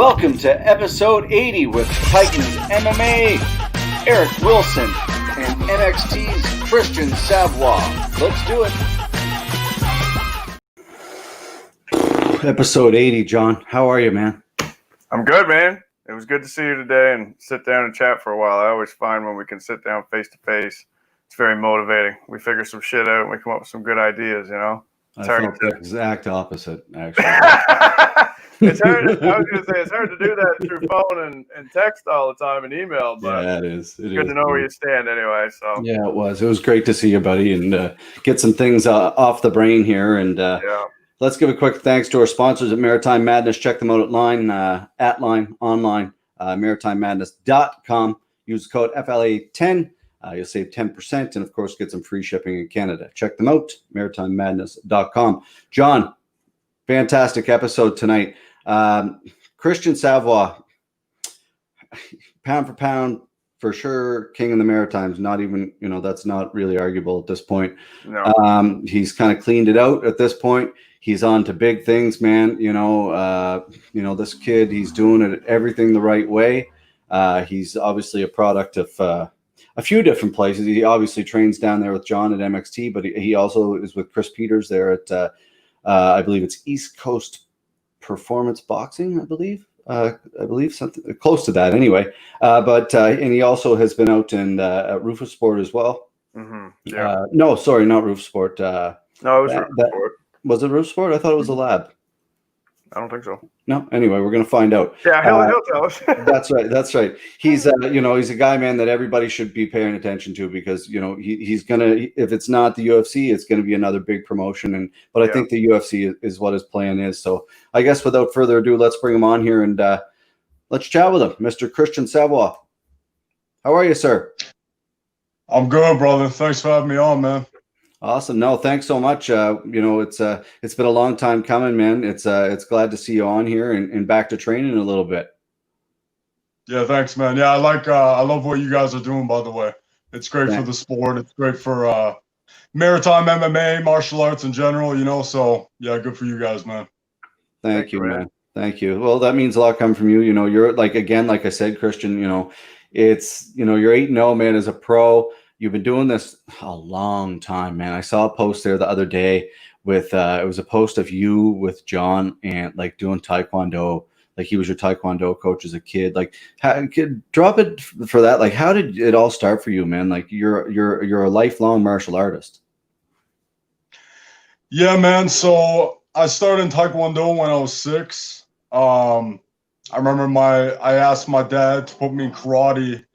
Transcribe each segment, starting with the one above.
Welcome to episode 80 with Titans MMA, Eric Wilson, and NXT's Christien Savoie. Let's do it. Episode 80, John. How are you, man? I'm good, man. It was good to see you today and sit down and chat for a while. I always find when we can sit down face to face, it's very motivating. We figure some shit out and we come up with some good ideas, you know? I felt the exact opposite, actually. It's hard. I was going to say it's hard to do that through phone and text all the time and email, but yeah, it is. It's good to know where you stand anyway. So yeah, it was. It was great to see you, buddy, and get some things off the brain here. And let's give a quick thanks to our sponsors at Maritime Madness. Check them out online, maritimemadness.com. Use the code FLA10. You'll save 10% and, of course, get some free shipping in Canada. Check them out, maritimemadness.com. John, fantastic episode tonight. Christien Savoie, pound for pound, for sure, king of the Maritimes. Not even, that's not really arguable at this point. No. He's kind of cleaned it out at this point. He's on to big things, man. This kid, he's doing it everything the right way. He's obviously a product of a few different places. He obviously trains down there with John at MXT, but he also is with Chris Peters there at, I believe it's East Coast Performance Boxing, I believe something close to that anyway. And he also has been out in Rufus Sport as well. Mm-hmm. Yeah. No, sorry, not Rufus Sport. No, it was Rufus Sport. Was it Rufus Sport? I thought it was a lab. I don't think so. No. Anyway, we're going to find out. Yeah, he'll tell us. That's right. He's he's a guy, man, that everybody should be paying attention to because he's gonna, if it's not the UFC, it's going to be another big promotion. But I think the UFC is what his plan is. So I guess without further ado, let's bring him on here and let's chat with him, Mr. Christien Savoie. How are you, sir? I'm good, brother. Thanks for having me on, man. Awesome. No, thanks so much. It's been a long time coming, man. It's glad to see you on here and back to training a little bit. Yeah, thanks, man. Yeah, I love what you guys are doing, by the way. It's great for the sport. It's great for maritime MMA, martial arts in general, so yeah, good for you guys, man. Thank you, man. Thank you. Well, that means a lot coming from you. You're like I said, Christian, it's, you're 8-0, man, as a pro. You've been doing this a long time, man. I saw a post there the other day with it was a post of you with John and like doing Taekwondo. Like he was your Taekwondo coach as a kid. Like, drop it for that. Like, how did it all start for you, man? Like, you're a lifelong martial artist. Yeah, man. So I started in Taekwondo when I was 6. I remember I asked my dad to put me in karate.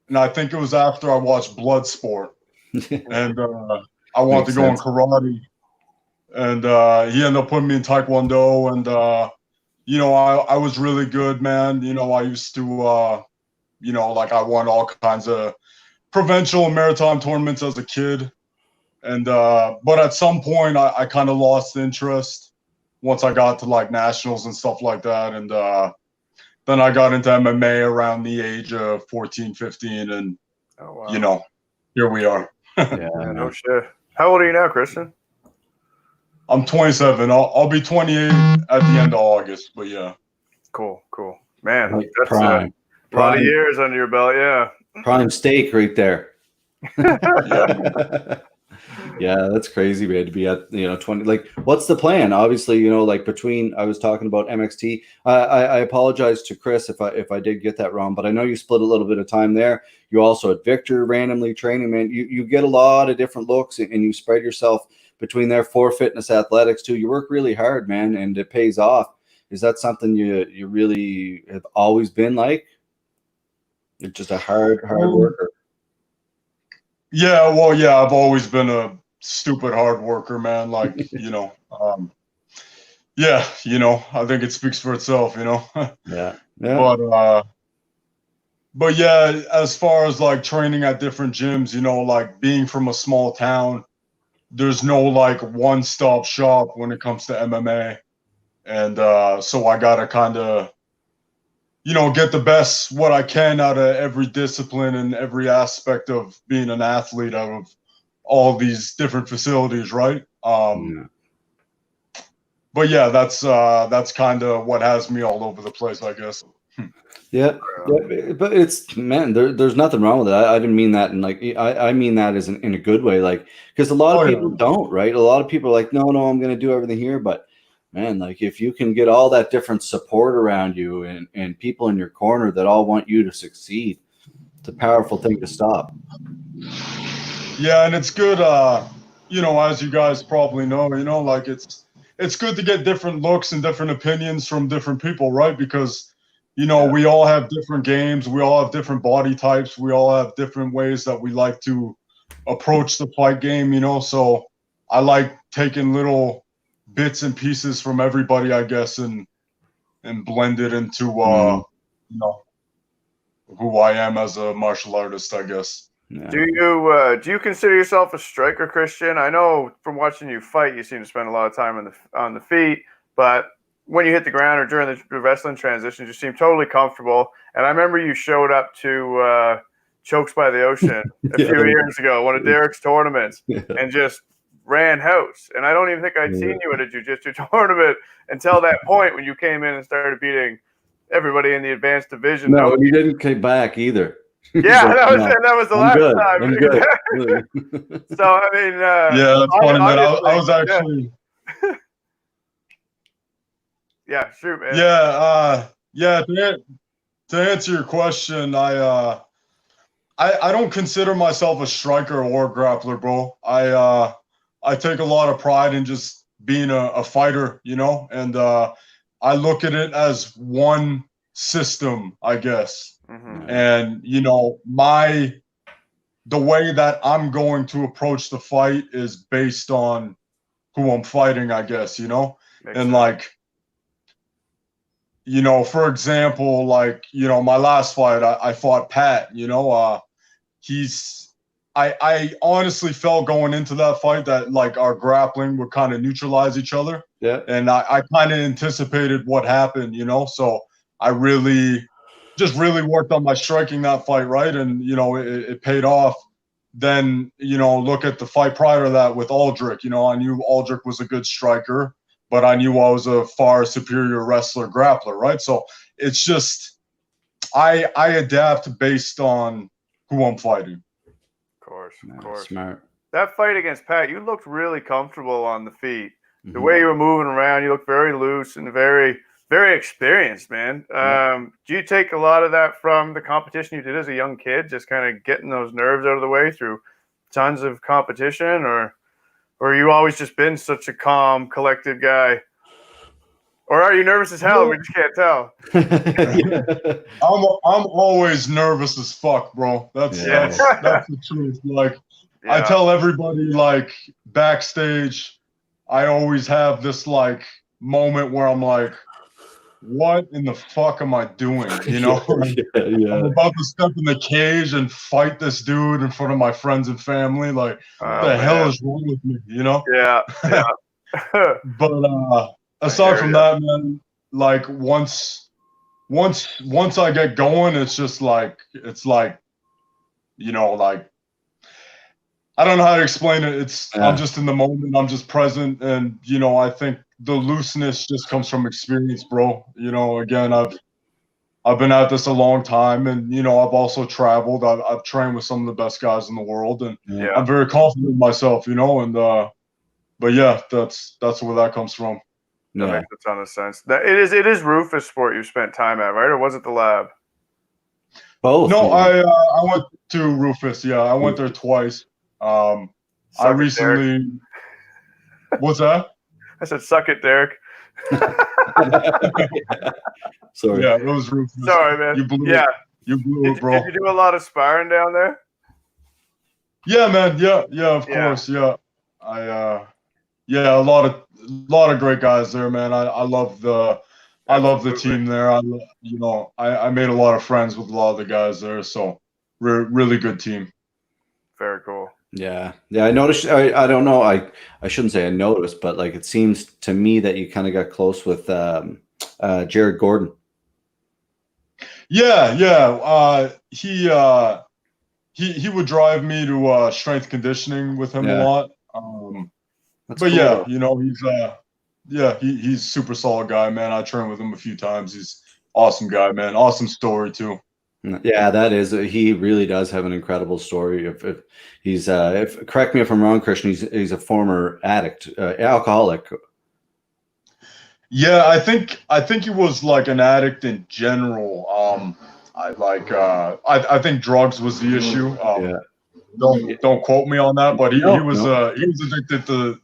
And I think it was after I watched Bloodsport, and I wanted to go in karate, and he ended up putting me in Taekwondo, and I was really good, man. I used to, I won all kinds of provincial and maritime tournaments as a kid, and but at some point I kind of lost interest once I got to like nationals and stuff like that, and then I got into MMA around the age of 14, 15, and, here we are. Yeah, no shit. How old are you now, Christian? I'm 27. I'll be 28 at the end of August, but yeah. Cool. Man, like that's prime. A lot of years under your belt, yeah. Prime steak right there. Yeah. Yeah, that's crazy, man, to be at 20. Like, what's the plan? Obviously, like between, I was talking about MXT. I apologize to Chris if I did get that wrong, but I know you split a little bit of time there. You also at Victor randomly training, man. You get a lot of different looks and you spread yourself between there for fitness athletics too. You work really hard, man, and it pays off. Is that something you really have always been like? You're just a hard worker. Yeah, well, yeah, I've always been a stupid hard worker, man. Like, I think it speaks for itself, Yeah. But yeah, as far as like training at different gyms, like being from a small town, there's no like one-stop shop when it comes to MMA. And so I gotta kind of, get the best what I can out of every discipline and every aspect of being an athlete out of all these different facilities, right? But but yeah, that's kind of what has me all over the place, I guess. Yeah, yeah, but it's man, there's nothing wrong with it. I didn't mean that, and like I mean that as in a good way, like because a lot of people don't, right? A lot of people are like, no, I'm going to do everything here, but man, like if you can get all that different support around you and people in your corner that all want you to succeed, it's a powerful thing to stop. Yeah, and it's good, you know, as you guys probably know, you know, like it's good to get different looks and different opinions from different people, right? Because you know, we all have different games, we all have different body types, we all have different ways that we like to approach the fight game, you know. So I like taking little bits and pieces from everybody, I guess, and blend it into you know, who I am as a martial artist, I guess. Yeah. Do you consider yourself a striker, Christian? I know from watching you fight, you seem to spend a lot of time on the feet, but when you hit the ground or during the wrestling transitions, you seem totally comfortable. And I remember you showed up to Chokes by the Ocean a few years ago, one of Derek's tournaments, and just ran house. And I don't even think I'd seen you at a jiu-jitsu tournament until that point when you came in and started beating everybody in the advanced division. No, you didn't come back either. Yeah, that was the last time. I'm good. So I mean, yeah, that's funny, man. I was actually. Yeah, shoot, man. Yeah. To answer your question, I don't consider myself a striker or grappler, bro. I take a lot of pride in just being a fighter, you know, and I look at it as one system, I guess. Mm-hmm. And you know, the way that I'm going to approach the fight is based on who I'm fighting, I guess, you know, and like. You know, for example, like, you know, my last fight, I fought Pat, you know, I honestly felt going into that fight that like our grappling would kind of neutralize each other. Yeah. And I kind of anticipated what happened, you know, so I really worked on my striking that fight, right? And, you know, it paid off. Then, you know, look at the fight prior to that with Aldrich, you know, I knew Aldrich was a good striker, but I knew I was a far superior wrestler grappler, right? So it's just I adapt based on who I'm fighting. Of course. Smart. That fight against Pat, you looked really comfortable on the feet. Mm-hmm. The way you were moving around, you looked very loose and very, very experienced, man. Do you take a lot of that from the competition you did as a young kid, just kind of getting those nerves out of the way through tons of competition, or you always just been such a calm, collected guy? Or are you nervous as hell? We just can't tell. I'm always nervous as fuck, bro. That's the truth. Like I tell everybody, like backstage, I always have this like moment where I'm like, what in the fuck am I doing? You know, I'm about to step in the cage and fight this dude in front of my friends and family. Like, what the hell is wrong with me? You know? Yeah. But aside from that, man, like once I get going, it's like, you know, like I don't know how to explain it. I'm just in the moment. I'm just present, and you know, I think the looseness just comes from experience, bro. You know, again, I've been at this a long time, and you know, I've also traveled. I've trained with some of the best guys in the world, and I'm very confident in myself. You know, and but yeah, that's where that comes from. That makes a ton of sense. It is Rufus Sport you spent time at, right? Or was it the lab? Both. No, I went to Rufus. Yeah, I went there twice. I recently. What's that? I said, "Suck it, Derek." Sorry. Yeah, it was Rufus. Sorry, man. You blew it, bro. Did you do a lot of sparring down there? Yeah, man. Yeah, of course. Yeah, a lot of great guys there, man. I love the team there. I made a lot of friends with a lot of the guys there, so really good team. Very cool. Yeah. I noticed. I don't know. I shouldn't say I noticed, but like it seems to me that you kind of got close with Jared Gordon. Yeah. He would drive me to strength conditioning with him a lot. But cool. Yeah, you know, yeah, he's super solid guy, man. I trained with him a few times. He's awesome guy, man. Awesome story too. Yeah, that is. He really does have an incredible story. If he's, if correct me if I'm wrong, Christian, he's a former addict, alcoholic. Yeah, I think he was like an addict in general. I think drugs was the issue. Yeah. Don't quote me on that, but he No, was no. he was addicted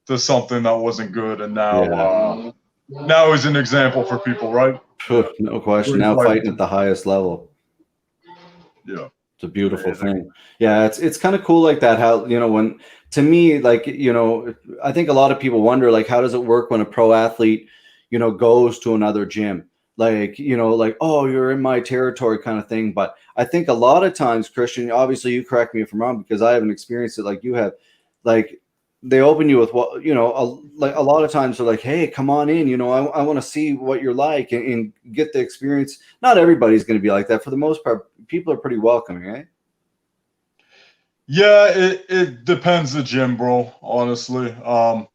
to something that wasn't good, and Yeah. now he's an example for people, right? Phew, no question. Great Now fight. fighting at the highest level. Yeah. It's a beautiful Amazing. thing. Yeah, it's kind of cool like that. How, when, to me, like, I think a lot of people wonder, like, how does it work when a pro athlete, goes to another gym? Like, like, oh, you're in my territory kind of thing. But I think a lot of times, Christian, obviously you correct me if I'm wrong, because I haven't experienced it like you have. Like, they open you with what, like a lot of times they're like, hey, come on in, I want to see what you're like, and get the experience. Not everybody's going to be like that. For the most part, people are pretty welcoming, right? Yeah, it depends the gym, bro, honestly. And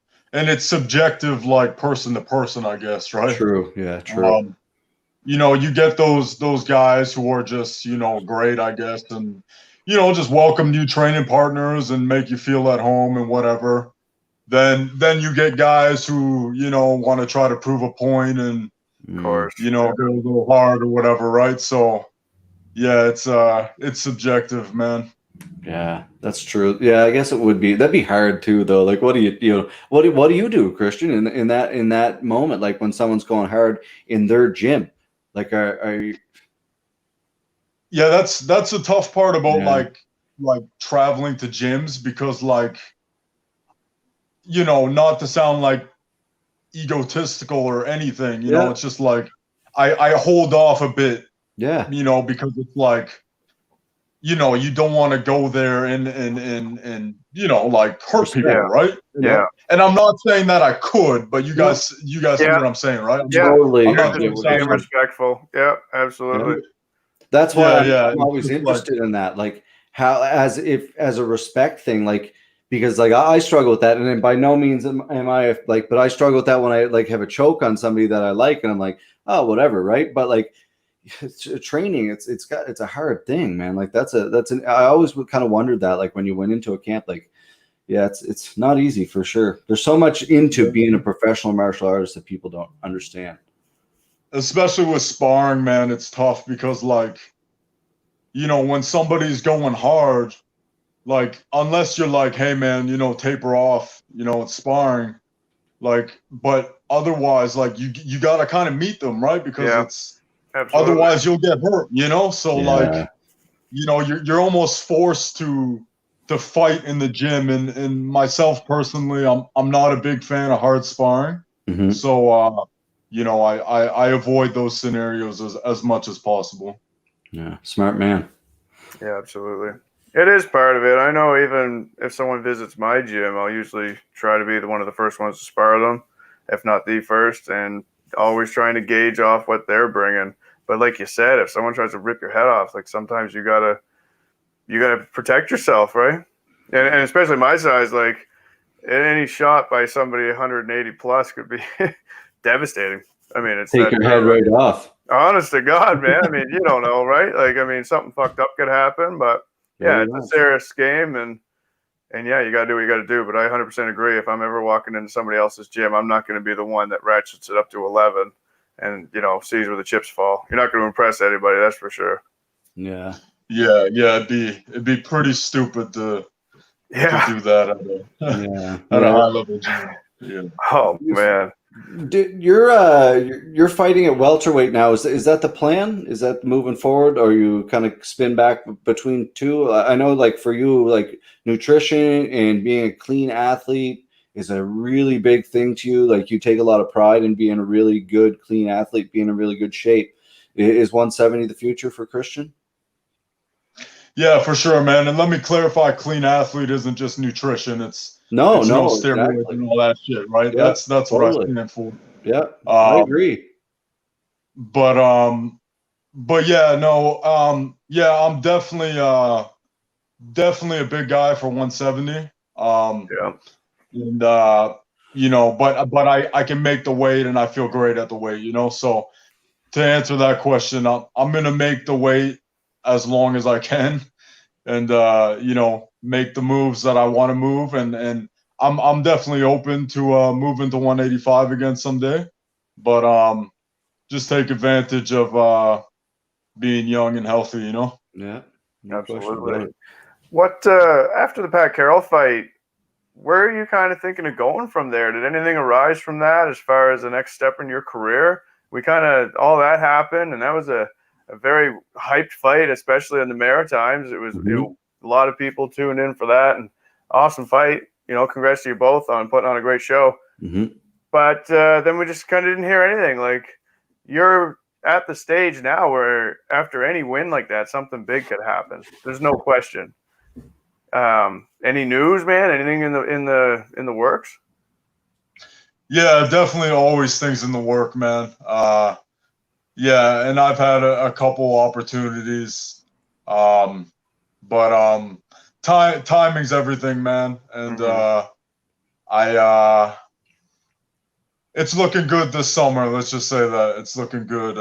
it's subjective, like person to person, I guess, right? True. Yeah, true. You get those guys who are just, great, I guess, and just welcome new training partners and make you feel at home and whatever. Then you get guys who, want to try to prove a point and, Of course. go a little hard or whatever, right? So yeah, it's subjective, man. Yeah, that's true. Yeah, I guess it would be. That'd be hard too, though. Like, what do what do you do, Christian, in that moment, like when someone's going hard in their gym? Like, are you? Yeah, that's a tough part about Yeah. like traveling to gyms because like not to sound like egotistical or anything, Yeah. it's just like I hold off a bit, Yeah. because it's like you don't want to go there and like hurt people, Yeah. right? Yeah. And I'm not saying that I could, but you guys see Yeah. what I'm saying, right? Yeah. Totally. I'm You're not just doing being something. respectful. Yeah, absolutely. That's why Yeah. I'm It's always just like, interested in that. Like, how, as a respect thing, like, because like I struggle with that, and then by no means am I like, but I struggle with that when I like have a choke on somebody that I like, and I'm like, oh, whatever, right? But like, training, it's a hard thing, man. Like, I always kind of wondered that, like when you went into a camp, like, yeah, it's not easy for sure. There's so much into being a professional martial artist that people don't understand. especially with sparring, man, it's tough because like when somebody's going hard, like unless you're like, hey man, taper off, it's sparring, like, but otherwise, like you gotta kind of meet them, right? Because Yeah. it's Absolutely. otherwise you'll get hurt, so like Yeah. you're almost forced to fight in the gym, and myself personally, I'm not a big fan of hard sparring. Mhm. So I avoid those scenarios as much as possible. Yeah, smart man. Yeah, absolutely. It is part of it. I know even if someone visits my gym, I'll usually try to be one of the first ones to spar them, if not the first, and always trying to gauge off what they're bringing. But like you said, if someone tries to rip your head off, like sometimes you gotta protect yourself, right? And especially my size, like any shot by somebody 180 plus could be devastating. I mean, it's Take that your head right off. honest to God, man. I mean, you don't know, right? Like, I mean, something fucked up could happen, but yeah, it's a serious game, and yeah, you gotta do what you gotta do. But I 100% agree. If I'm ever walking into somebody else's gym, I'm not going to be the one that ratchets it up to 11 and sees where the chips fall. You're not going to impress anybody, that's for sure. Yeah. Yeah, it'd be pretty stupid to do that at a high level gym. Yeah. Oh man. You're fighting at welterweight now. Is that the plan? Is that moving forward, or you kind of spin back between two? I know, like for you, like nutrition and being a clean athlete is a really big thing to you. Like, you take a lot of pride in being a really good, clean athlete, being in really good shape. Is 170 the future for Christian? Yeah, for sure, man. And let me clarify: clean athlete isn't just nutrition. It's No, steroids exactly. and all that shit, right? Yeah, That's what I stand for. Yeah, I agree. But yeah, no, yeah, I'm definitely a big guy for 170. Yeah. And you know, but I can make the weight and I feel great at the weight, you know. So to answer that question, I'm gonna make the weight as long as I can, and you know, make the moves that I want to move, and I'm definitely open to moving to 185 again someday, but just take advantage of being young and healthy, you know. Yeah, no question about Absolutely. it. What after the Pat Carroll fight? Where are you kind of thinking of going from there? Did anything arise from that as far as the next step in your career? We kind of all that happened, and that was a very hyped fight, especially in the Maritimes. It was a lot of people tuned in for that, and awesome fight. You know, congrats to you both on putting on a great show. But then we just kind of didn't hear anything. Like, you're at the stage now where after any win like that, something big could happen. There's no question. Any news, man? Anything in the works? Yeah, definitely always things in the work, man. Yeah, and I've had a couple opportunities, but timing's everything, man. And it's looking good this summer. Let's just say that it's looking good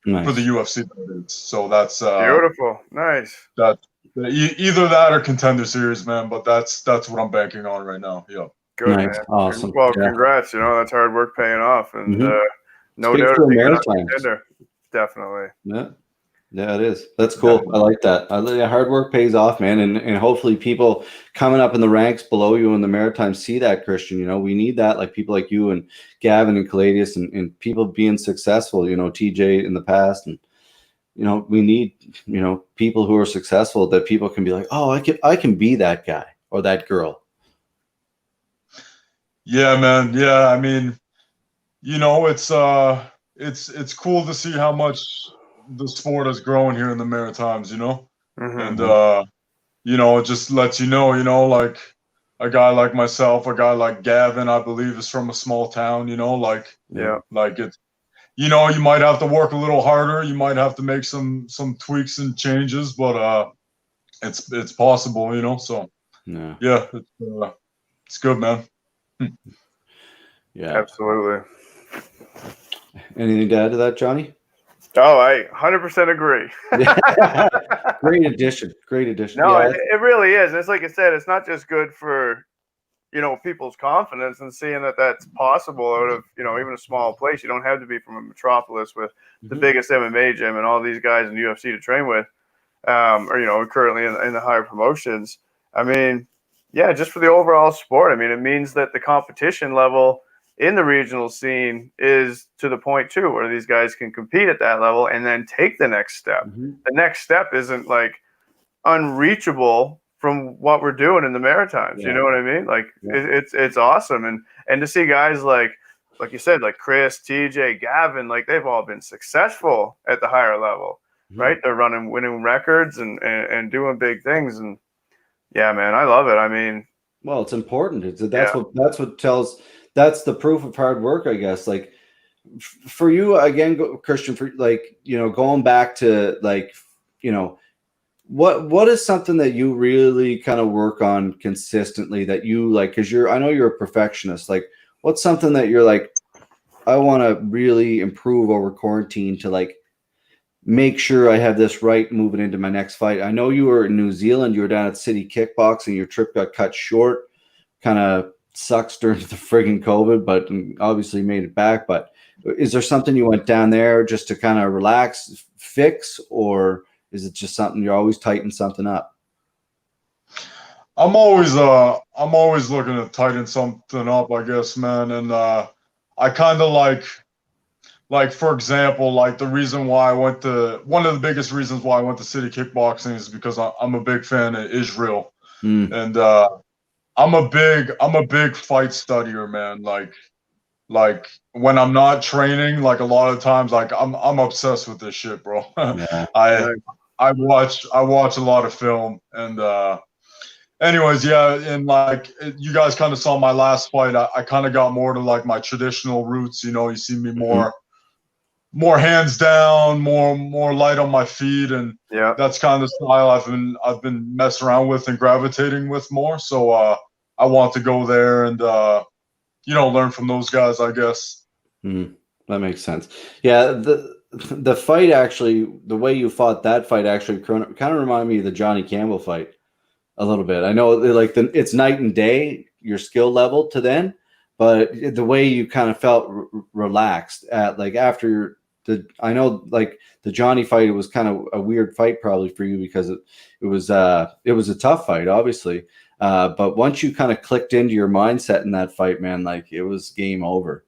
Nice. for the UFC. So that's beautiful, nice. That either that or Contender Series, man. But that's what I'm banking on right now. Yeah. Good, nice. man. Awesome. Well, congrats. You know, that's hard work paying off, and no Speaks doubt for you're Maritimes. contender. Definitely. Yeah, it is. That's cool. I like that. Hard work pays off, man, and hopefully people coming up in the ranks below you in the Maritimes see that, Christian. You know, we need that, like people like you and Gavin and Caladius and people being successful. You know, TJ in the past, and you know, we need, you know, people who are successful that people can be like, oh, I can be that guy or that girl. Yeah, man. Yeah, I mean, you know, it's cool to see how much the sport has grown here in the Maritimes, you know, and you know, it just lets you know, like a guy like myself, a guy like Gavin, I believe, is from a small town, you know, like it's, you know, you might have to work a little harder, you might have to make some tweaks and changes, but it's possible, you know. So yeah, it's good, man. Yeah, absolutely. Anything to add to that, Johnny? Oh, I 100% agree. Great addition. Great addition. No, it really is. And it's like I said, it's not just good for, you know, people's confidence and seeing that that's possible out of, you know, even a small place. You don't have to be from a metropolis with the biggest MMA gym and all these guys in UFC to train with, or, you know, currently in the higher promotions. I mean, yeah, just for the overall sport. I mean, it means that the competition level in the regional scene is to the point too, where these guys can compete at that level and then take the next step. The next step isn't like unreachable from what we're doing in the Maritimes. You know what I mean? Like it's awesome. And to see guys like you said, like Chris, TJ, Gavin, like they've all been successful at the higher level, right? They're winning records and doing big things. And yeah, man, I love it. I mean, well, it's important. That's the proof of hard work, I guess. Like for you again, Christian, for like, you know, going back to like, you know, what is something that you really kind of work on consistently that you like, because I know you're a perfectionist. Like what's something that you're like, I want to really improve over quarantine to like make sure I have this right moving into my next fight? I know you were in New Zealand, you were down at City Kickboxing, your trip got cut short, kind of sucks during the friggin' COVID, but obviously made it back. But is there something you went down there just to kind of relax, fix, or is it just something you're always tightening something up? I'm always looking to tighten something up, I guess, man. And I kind of like for example, like the reason why one of the biggest reasons why I went to City Kickboxing is because I'm a big fan of Israel, and I'm a big fight studier, man. Like when I'm not training, like a lot of times, like I'm obsessed with this shit, bro. I watch a lot of film, and anyways, yeah, and like you guys kind of saw my last fight. I kind of got more to like my traditional roots. You know, you see me more hands down, more light on my feet, and that's kind of the style I've been messing around with and gravitating with more. So I want to go there and learn from those guys, I guess. That makes sense. Yeah, the fight actually, the way you fought that fight actually kind of reminded me of the Johnny Campbell fight a little bit. I know like it's night and day, your skill level to then, but the way you kind of felt relaxed at like after I know like the Johnny fight, it was kind of a weird fight probably for you because it was a tough fight, obviously. But once you kind of clicked into your mindset in that fight, man, like it was game over.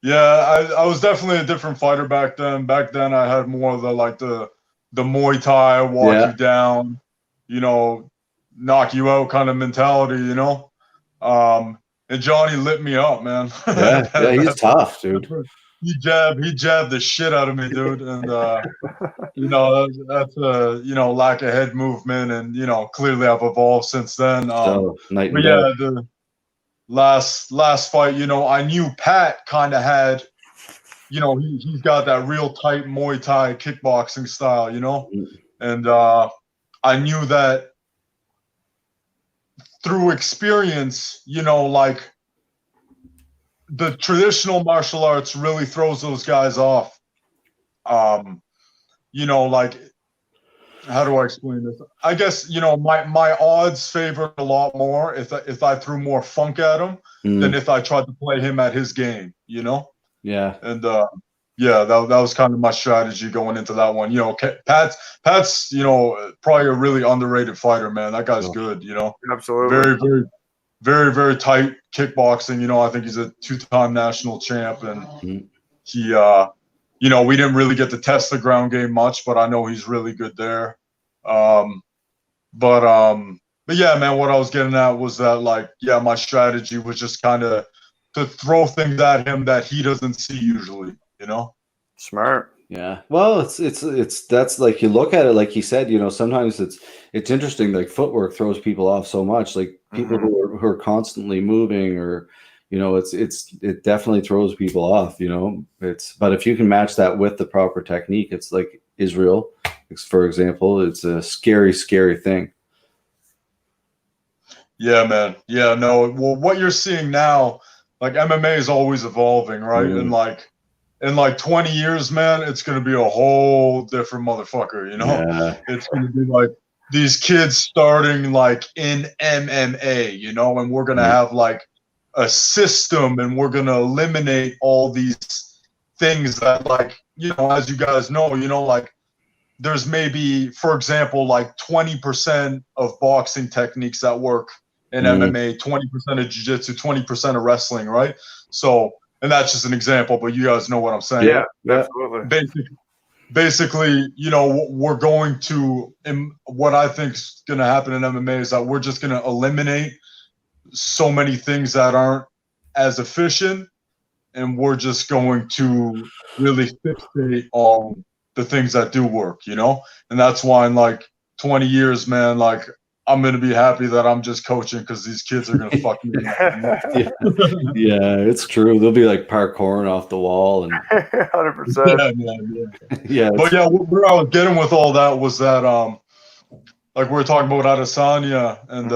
Yeah, I was definitely a different fighter back then. Back then, I had more of the Muay Thai, walk you down, knock you out kind of mentality, And Johnny lit me up, man. Yeah, he's tough, dude. He jabbed the shit out of me, dude. And that's lack of head movement, and clearly I've evolved since then. So night and but day. yeah, the last fight, I knew Pat kind of had, he's got that real tight Muay Thai kickboxing style, and I knew that through experience, like the traditional martial arts really throws those guys off. Like, how do I explain this? I guess, my odds favored a lot more if I threw more funk at him than if I tried to play him at his game, Yeah. And yeah, that was kind of my strategy going into that one. Pat's probably a really underrated fighter, man. That guy's good, Absolutely. Very, very, very, very tight kickboxing. I think he's a 2-time national champ, and he we didn't really get to test the ground game much, but I know he's really good there. But yeah, man, what I was getting at was that, like, yeah, my strategy was just kind of to throw things at him that he doesn't see usually, Smart. Yeah. Well, it's that's like you look at it, like he said, sometimes it's interesting. Like footwork throws people off so much. Like people who are constantly moving, or it definitely throws people off. But if you can match that with the proper technique, it's like Israel, for example. It's a scary, scary thing. Yeah, man. Yeah, no. Well, what you're seeing now, like MMA is always evolving, right? And like in like 20 years, man, it's gonna be a whole different motherfucker, Yeah. It's gonna be like these kids starting like in MMA, and we're gonna have like a system, and we're gonna eliminate all these things that, like, as you guys know, like there's maybe, for example, like 20% of boxing techniques that work in MMA, 20% of jiu-jitsu, 20% of wrestling, right? So, and that's just an example, but you guys know what I'm saying. Yeah, absolutely. Basically, we're going to, and what I think is going to happen in MMA is that we're just going to eliminate so many things that aren't as efficient, and we're just going to really fixate on the things that do work, and that's why in like 20 years, man, like I'm going to be happy that I'm just coaching, because these kids are going to fuck me up. Yeah, it's true. They'll be like parkouring off the wall and 100%. Yeah, man, yeah. Yeah. But yeah, where I was getting with all that was that, like we were talking about Adesanya, and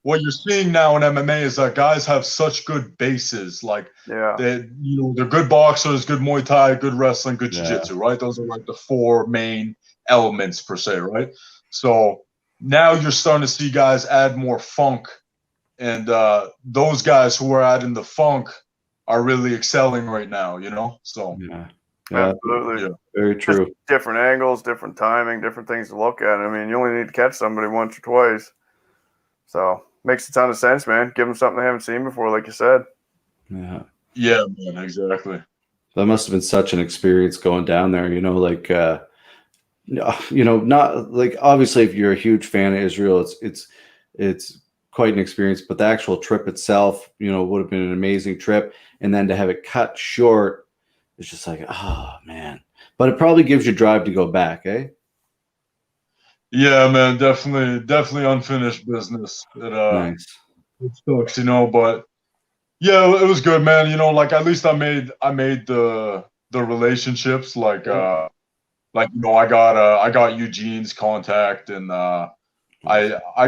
what you're seeing now in MMA is that guys have such good bases. Like, they're good boxers, good Muay Thai, good wrestling, good jiu-jitsu, right? Those are like the 4 main elements per se, right? So now you're starting to see guys add more funk, and those guys who are adding the funk are really excelling right now, So yeah. Absolutely. Yeah. Very true. Just different angles, different timing, different things to look at. I mean, you only need to catch somebody once or twice. So makes a ton of sense, man. Give them something they haven't seen before, like you said. Yeah. Yeah, man, exactly. That must have been such an experience going down there, like not like, obviously if you're a huge fan of Israel, it's quite an experience, but the actual trip itself, would have been an amazing trip. And then to have it cut short, it's just like, oh man. But it probably gives you drive to go back, eh? Yeah, man, definitely unfinished business. Nice. It sucks, but yeah, it was good, man. Like at least I made the relationships, like I got Eugene's contact, and I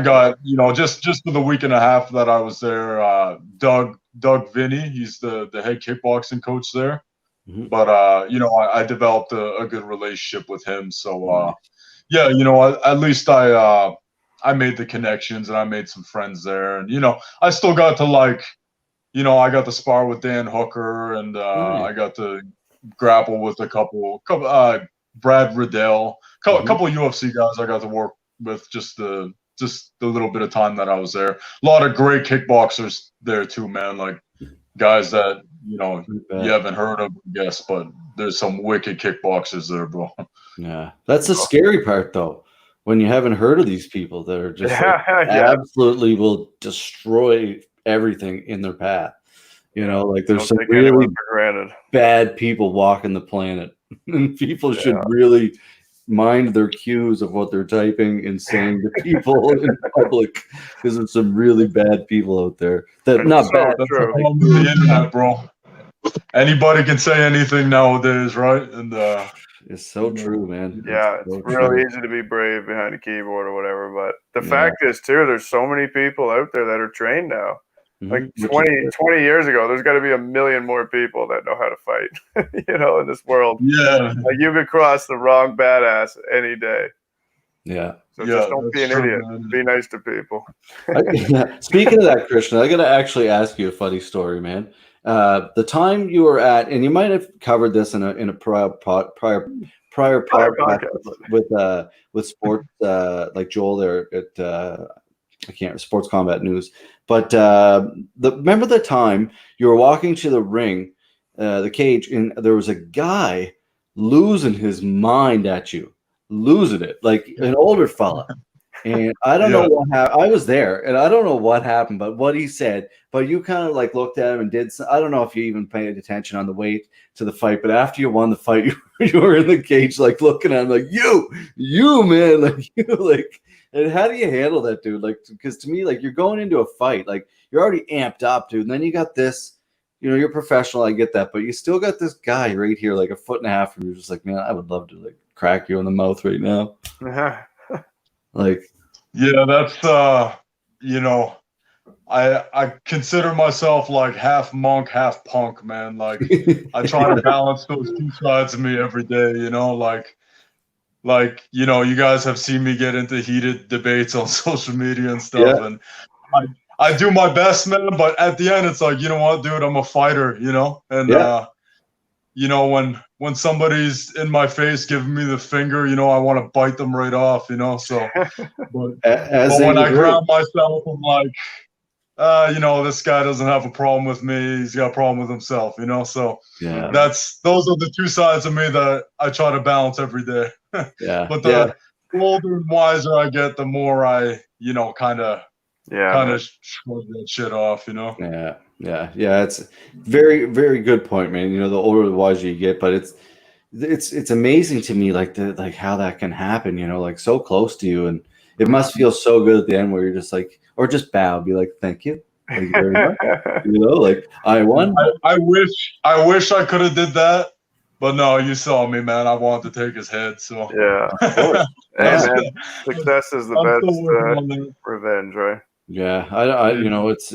got, just for the week and a half that I was there, Doug Doug Vinny. He's the head kickboxing coach there. Mhm. But you know, I developed a good relationship with him. So yeah, you know, at least I made the connections and I made some friends there. And you know, I still got to like, you know, I got to spar with Dan Hooker, and Nice. I got to grapple with a couple Brad Riddell, a couple UFC guys I got to work with just the little bit of time that I was there. A lot of great kickboxers there too, man. Like guys that you know you haven't heard of, I guess, but there's some wicked kickboxers there, bro. Yeah, that's the scary part, though, when you haven't heard of these people that are just like, absolutely will destroy everything in their path. You know, like there's some really bad people walking the planet, and people should really mind their cues of what they're typing and saying to people in public, because there's some really bad people out there. That not bad. That's the problem with the internet, bro. Anybody can say anything nowadays, right? And it's so true, man. Yeah, it's really easy to be brave behind a keyboard or whatever. But the fact is, too, there's so many people out there that are trained now. Like 20 years ago, there's got to be a million more people that know how to fight, you know, in this world. Yeah. Like you could cross the wrong badass any day. Yeah. So just don't be an idiot. Man. Be nice to people. Speaking of that, Christian, I got to actually ask you a funny story, man. The time you were at, and you might have covered this in a prior podcast with sports, like Joel there at Sports Combat News. But remember the time you were walking to the ring, the cage, and there was a guy losing his mind at you, losing it, like an older fella. And I don't know what happened. I was there, and I don't know what happened, but what he said. But you kind of like looked at him and did. I don't know if you even paid attention on the way to the fight, but after you won the fight, you were in the cage, like looking at him, like you man, like you, like. And how do you handle that, dude? Like, because to me, like you're going into a fight, like you're already amped up, dude. And then you got this, you know, you're professional. I get that, but you still got this guy right here, like a foot and a half from you. Just like, man, I would love to like crack you in the mouth right now. Like. Yeah, that's you know, I consider myself like half monk, half punk, man. Like I try to balance those two sides of me every day, you know, like you know, you guys have seen me get into heated debates on social media and stuff, and I do my best, man, but at the end it's like, you know what, dude, I'm a fighter, you know? And you know, when somebody's in my face giving me the finger, you know, I want to bite them right off, you know. So, but when I ground myself, I'm like, you know, this guy doesn't have a problem with me. He's got a problem with himself, you know. So those are the two sides of me that I try to balance every day. But the older and wiser I get, the more I, you know, kind of shrug that shit off, you know. Yeah. It's very, very good point, man. You know, the older the wiser you get, but it's amazing to me, like how that can happen. You know, like so close to you, and it must feel so good at the end where you're just like, or just bow, be like, thank you. Thank you very much. You know, like I won. I wish I could have did that, but no, you saw me, man. I wanted to take his head. So of course. Man, success is the best revenge, right? Yeah, I you know, it's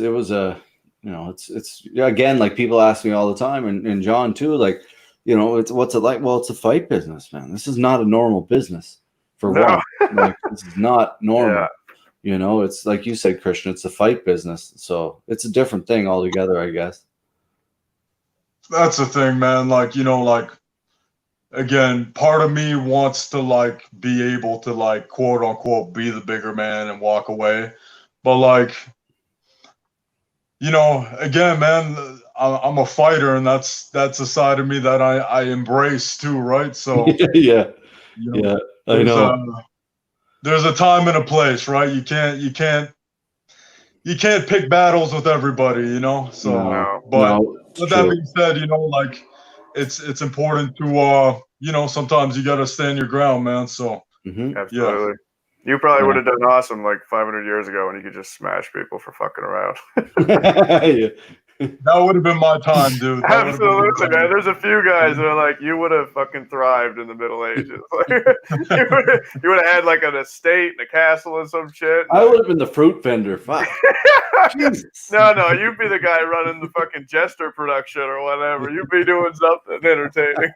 again, like people ask me all the time, and John too, like, you know, what's it like? Well, it's a fight business, man. This is not a normal business for one. Like, this is not normal. You know, it's like you said, Christian, it's a fight business. So it's a different thing altogether, I guess. That's the thing, man. Like, you know, like, again, part of me wants to like be able to like quote unquote be the bigger man and walk away. But like, you know, again, man, I'm a fighter, and that's a side of me that I embrace too, right? So you know, I know. There's a time and a place, right? You can't pick battles with everybody, you know. So, with that being said, you know, like it's important to you know, sometimes you gotta stand your ground, man. So absolutely. You probably would have done awesome like 500 years ago when you could just smash people for fucking around. That would have been my time, dude. That would have been Absolutely, my time. man. There's a few guys that are like, you would have fucking thrived in the Middle Ages. You would have had like an estate and a castle and some shit. I would have been the fruit vendor. Fuck. Jesus. No, you'd be the guy running the fucking jester production or whatever. You'd be doing something entertaining.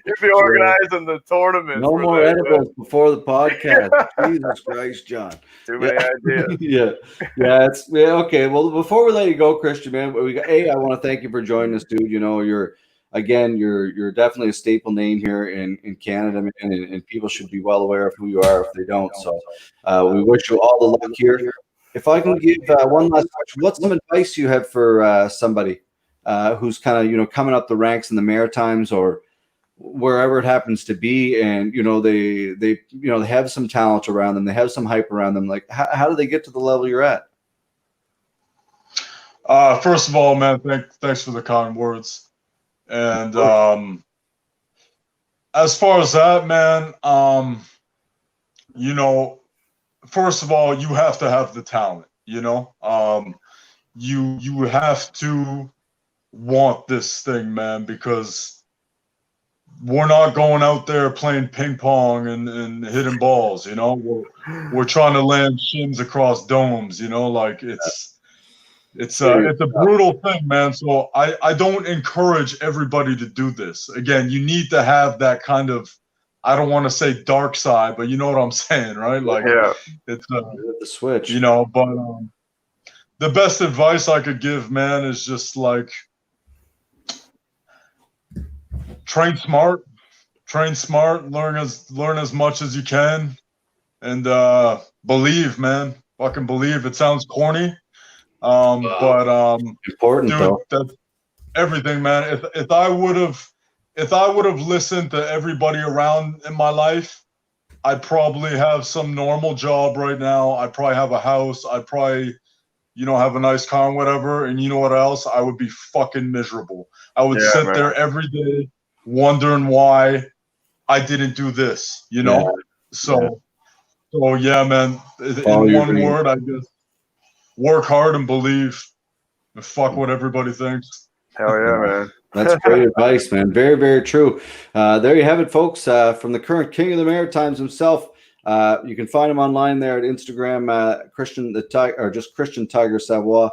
You'd be organizing the tournament. No more edibles before the podcast. Jesus Christ, John. Too many ideas. Yeah. Okay. Well, before we let you go, Christian, man, I want to thank you for joining us, dude. You know, you're definitely a staple name here in Canada, man, and people should be well aware of who you are if they don't. So we wish you all the luck here. If I can give one last question, what's some advice you have for somebody who's kind of coming up the ranks in the Maritimes or wherever it happens to be, and they have some talent around them, they have some hype around them. Like, how do they get to the level you're at? First of all, man, thanks for the kind words. And as far as that, man, first of all, you have to have the talent. You have to want this thing, man, because we're not going out there playing ping pong and hitting balls. We're trying to land shins across domes. Like it's a brutal thing, man. So I don't encourage everybody to do this. Again, you need to have that kind of, I don't want to say dark side, but you know what I'm saying, right? Like, it's the switch, but the best advice I could give, man, is just like, train smart, learn as much as you can, and believe, man. Fucking believe. It sounds corny. But important, dude, though. that's everything, man. If I would have listened to everybody around in my life, I'd probably have some normal job right now. I'd probably have a house. I'd probably, have a nice car and whatever. And you know what else? I would be fucking miserable. I would sit there every day wondering why I didn't do this, So yeah, man. In one word, I guess, work hard and believe, and fuck what everybody thinks. Hell yeah, man. That's great advice, man. Very, very true. There you have it, folks. From the current king of the Maritimes himself. You can find him online there at Instagram, Christien Tiger Savoie.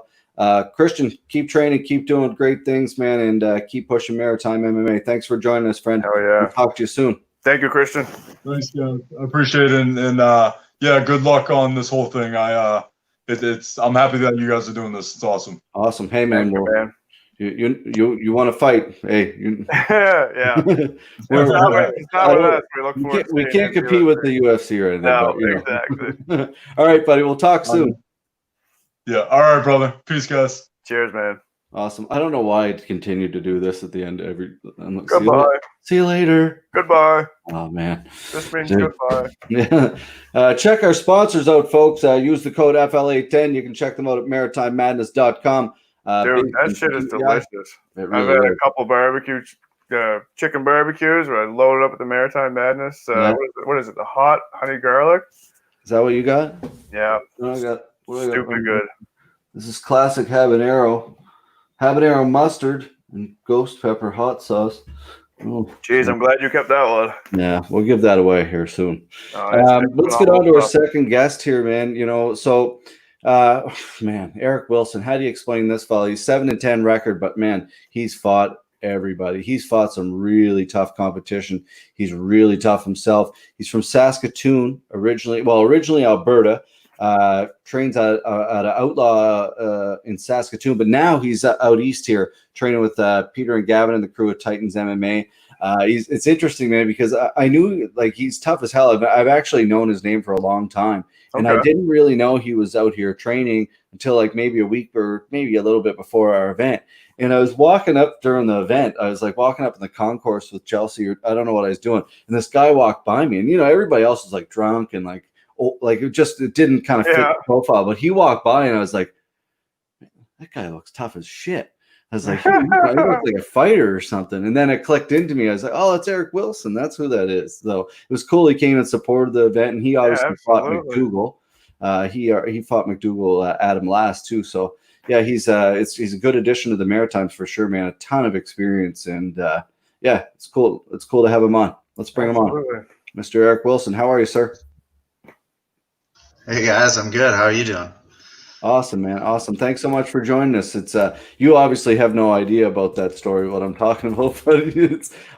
Christian, keep training, keep doing great things, man, and keep pushing Maritime MMA. Thanks for joining us, friend. Hell yeah. We'll talk to you soon. Thank you, Christian. Thanks, guys. I appreciate it, and yeah, good luck on this whole thing. I'm happy that you guys are doing this. It's awesome. Awesome. Hey, man. Man. You want to fight? Hey, yeah. It's not with us. We can't compete with the UFC or anything. No, exactly. All right, buddy. We'll talk soon. Yeah. All right, brother. Peace, guys. Cheers, man. Awesome. I don't know why I continue to do this at the end of every. Goodbye. See you later. Goodbye. Oh, man. This means goodbye. Yeah. Check our sponsors out, folks. Use the code FLA10. You can check them out at maritimemadness.com. Dude, that shit is delicious. Really I've had a couple barbecue, chicken barbecues where I loaded up with the Maritime Madness. What is it? The hot honey garlic? Is that what you got? Yeah. What I got? Stupid good. This is classic habanero mustard and ghost pepper hot sauce. Oh, jeez, I'm glad you kept that one. Yeah, we'll give that away here soon. Let's get on to our second guest here, man. Man, Eric Wilson. How do you explain this fella? He's 7-10 record, but man, he's fought everybody. He's fought some really tough competition. He's really tough himself. He's from Saskatoon originally Alberta. Trains out of Outlaw in Saskatoon, but now he's out east here training with Peter and Gavin and the crew at Titans MMA. It's interesting, man, because I knew he's tough as hell. I've actually known his name for a long time, and I didn't really know he was out here training until maybe a week or maybe a little bit before our event. And I was walking up during the event. I was walking up in the concourse with Chelsea, or I don't know what I was doing, and this guy walked by me, and everybody else was drunk and it didn't kind of fit the profile, but he walked by and I was like, that guy looks tough as shit. I was like, he looks like a fighter or something. And then it clicked into me. I was like, oh, it's Eric Wilson. That's who that is. So it was cool. He came and supported the event, and he obviously fought McDougall. He fought McDougall Adam last too. So yeah, he's a good addition to the Maritimes for sure, man. A ton of experience, and yeah, it's cool. It's cool to have him on. Let's bring him on, Mr. Eric Wilson. How are you, sir? Hey guys, I'm good. How are you doing? Awesome, man. Awesome. Thanks so much for joining us. It's you obviously have no idea about that story, what I'm talking about, but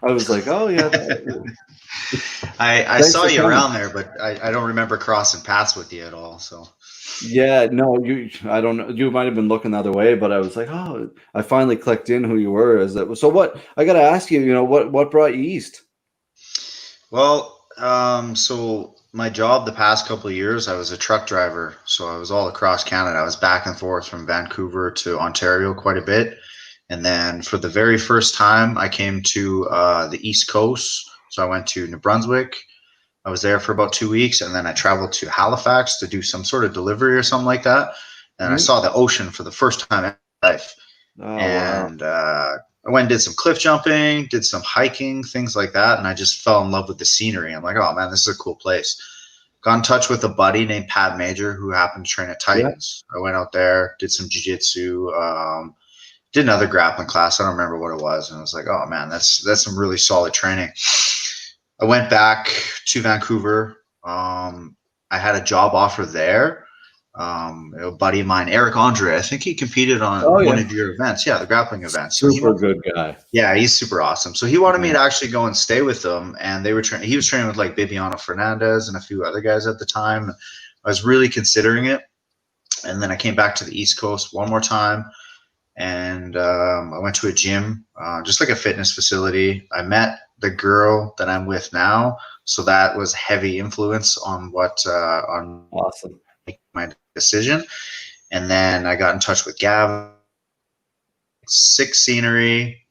I was like, oh yeah. I saw you around there, but I don't remember crossing paths with you at all. So yeah, no, I don't know. You might have been looking the other way, but I was like, oh, I finally clicked in who you were. So what? I got to ask you, what brought you east? well, so my job the past couple of years, I was a truck driver, so I was all across Canada. I was back and forth from Vancouver to Ontario quite a bit, and then for the very first time, I came to the East Coast. So I went to New Brunswick. I was there for about 2 weeks, and then I traveled to Halifax to do some sort of delivery or something like that. And I saw the ocean for the first time in my life. Oh, And wow. I went and did some cliff jumping, did some hiking, things like that. And I just fell in love with the scenery. I'm like, oh man, this is a cool place. Got in touch with a buddy named Pat Major who happened to train at Titans. I went out there, did some jiu-jitsu, did another grappling class. I don't remember what it was. And I was like, oh man, that's some really solid training. I went back to Vancouver. I had a job offer there. A buddy of mine, Eric Andre, I think he competed on one of your events. Yeah, the grappling events. So Super good guy. Yeah, he's super awesome. So he wanted me to actually go and stay with them. And they were training. He was training with like Bibiano Fernandez and a few other guys at the time. I was really considering it. And then I came back to the East Coast one more time. And I went to a gym, just like a fitness facility. I met the girl that I'm with now, so that was heavy influence on on awesome my decision. And then I got in touch with Gav. Sick scenery,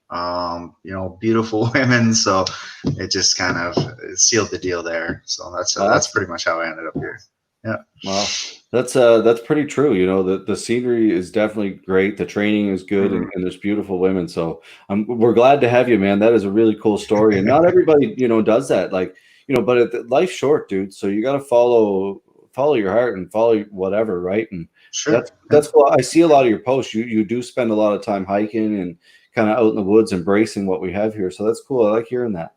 beautiful women. So it just kind of sealed the deal there. So that's pretty much how I ended up here. Yeah. Well, that's pretty true. The scenery is definitely great. The training is good, and there's beautiful women. So we're glad to have you, man. That is a really cool story, and not everybody, does that. Like, but life's short, dude. So you got to follow your heart and follow whatever, right? And sure, that's cool. I see a lot of your posts. You do spend a lot of time hiking and kind of out in the woods, embracing what we have here. So that's cool. I like hearing that.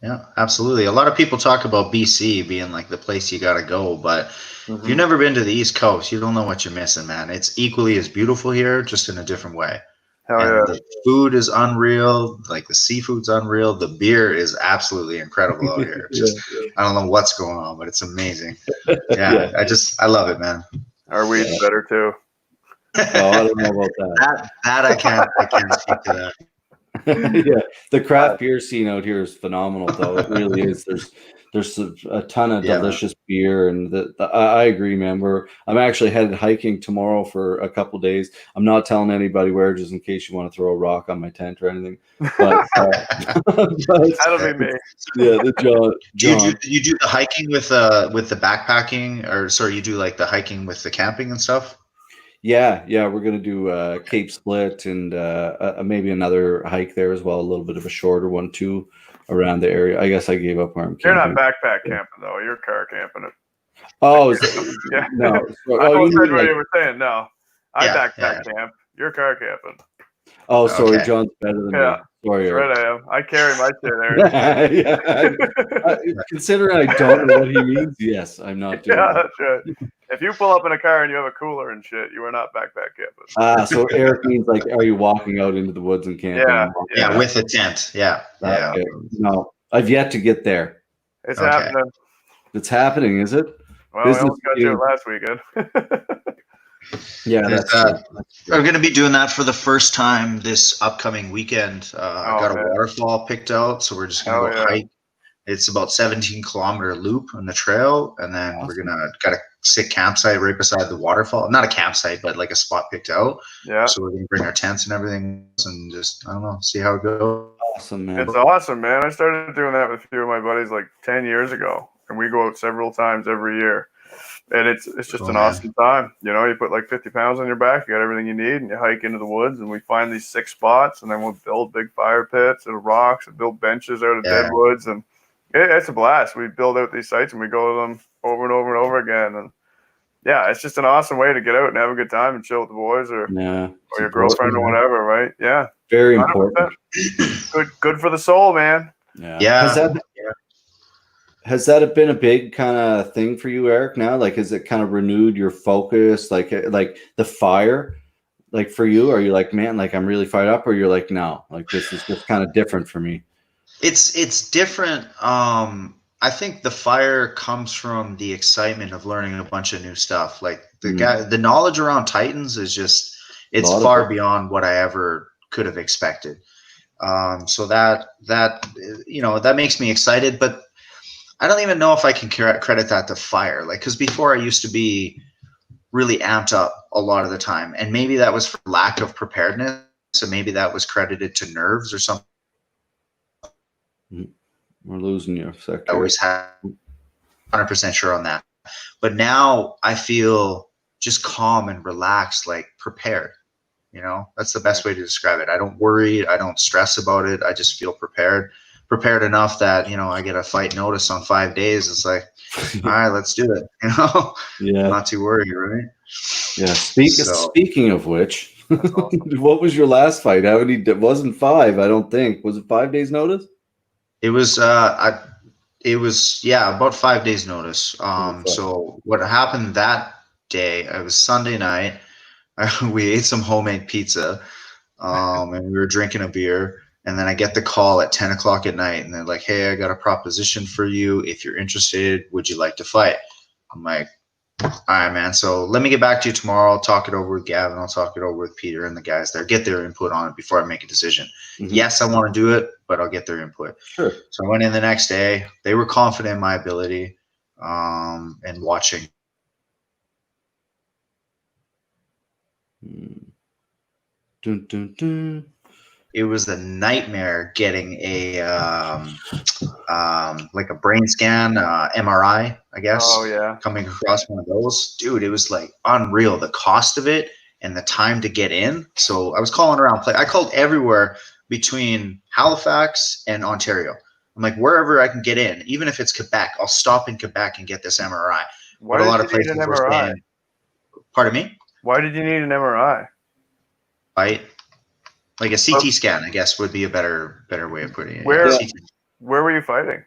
Yeah, absolutely. A lot of people talk about BC being like the place you got to go, but if you've never been to the East Coast, you don't know what you're missing, man. It's equally as beautiful here, just in a different way. The food is unreal. Like the seafood's unreal. The beer is absolutely incredible out here. I don't know what's going on, but it's amazing. Yeah, I love it, man. Our weed's better too. Oh, I don't know about that. That I can't speak to that. Yeah, the craft beer scene out here is phenomenal, though. It really is. There's a ton of delicious beer, and I agree, man. I'm actually headed hiking tomorrow for a couple days. I'm not telling anybody where, just in case you want to throw a rock on my tent or anything. But, that'll be me. Yeah, John. You do the hiking with the backpacking, or sorry, you do like the hiking with the camping and stuff? Yeah, we're gonna do Cape Split and maybe another hike there as well, a little bit of a shorter one too around the area. I guess I gave up where I'm camping. You're not backpack camping though. You're car camping it. Oh, yeah. No. I was what you were saying. No, I backpack camp. You're car camping. Oh, sorry, okay. John's better than me. Sorry, right, I am. I carry my shit there. Considering I don't know what he means, yes, I'm not doing that. That's right. If you pull up in a car and you have a cooler and shit, you are not backpack camping. So Eric means like, are you walking out into the woods and camping? Yeah, with a tent. Yeah. Okay. No, I've yet to get there. It's happening. It's happening, is it? Well, I almost got to it last weekend. Yeah, I'm going to be doing that for the first time this upcoming weekend. I got a waterfall picked out, so we're just going to go hike. It's about 17-kilometer loop on the trail, and then we're got a sick campsite right beside the waterfall. Not a campsite, but like a spot picked out. Yeah. So we're going to bring our tents and everything, and just see how it goes. Awesome, man. It's awesome, man. I started doing that with a few of my buddies like 10 years ago, and we go out several times every year. And it's just an awesome time. You put like 50 pounds on your back, you got everything you need, and you hike into the woods, and we find these 6 spots, and then we'll build big fire pits out of rocks and build benches out of dead woods, and it's a blast. We build out these sites, and we go to them over and over and over again, and yeah, it's just an awesome way to get out and have a good time and chill with the boys or your girlfriend or whatever, right? Yeah. Very important. Good for the soul, man. Yeah. Has that been a big kind of thing for you, Eric, now? Like, has it kind of renewed your focus? Like the fire, like for you? Are you like, man, like I'm really fired up? Or you're like, no, like this is just kind of different for me? It's different. I think the fire comes from the excitement of learning a bunch of new stuff. Like the knowledge around Titans is just, it's far beyond what I ever could have expected. So that makes me excited, but I don't even know if I can credit that to fire. Like, because before I used to be really amped up a lot of the time, and maybe that was for lack of preparedness, so maybe that was credited to nerves or something. We're losing you a second. I always had 100% sure on that, but now I feel just calm and relaxed, like prepared. That's the best way to describe it. I don't worry. I don't stress about it. I just feel prepared enough that, I get a fight notice on 5 days. It's like, all right, let's do it. Yeah. Not too worried, right? Yeah. Speaking of which, what was your last fight? It wasn't 5, I don't think. Was it 5 days notice? It was, about 5 days notice. So what happened that day, it was Sunday night. We ate some homemade pizza, and we were drinking a beer. And then I get the call at 10 o'clock at night, and they're like, hey, I got a proposition for you. If you're interested, would you like to fight? I'm like, all right, man. So let me get back to you tomorrow. I'll talk it over with Gavin. I'll talk it over with Peter and the guys there. Get their input on it before I make a decision. Mm-hmm. Yes, I want to do it, but I'll get their input. Sure. So I went in the next day. They were confident in my ability, and watching. Dun, dun, dun. It was a nightmare getting a like a brain scan, MRI, I guess. Oh yeah. Coming across one of those, dude, it was like unreal. The cost of it and the time to get in. So I was calling around. I called everywhere between Halifax and Ontario. I'm like, wherever I can get in, even if it's Quebec, I'll stop in Quebec and get this MRI. Why did you need an MRI? Pardon me? Why did you need an MRI? Right. Like a CT scan, I guess, would be a better way of putting it. Where were you fighting?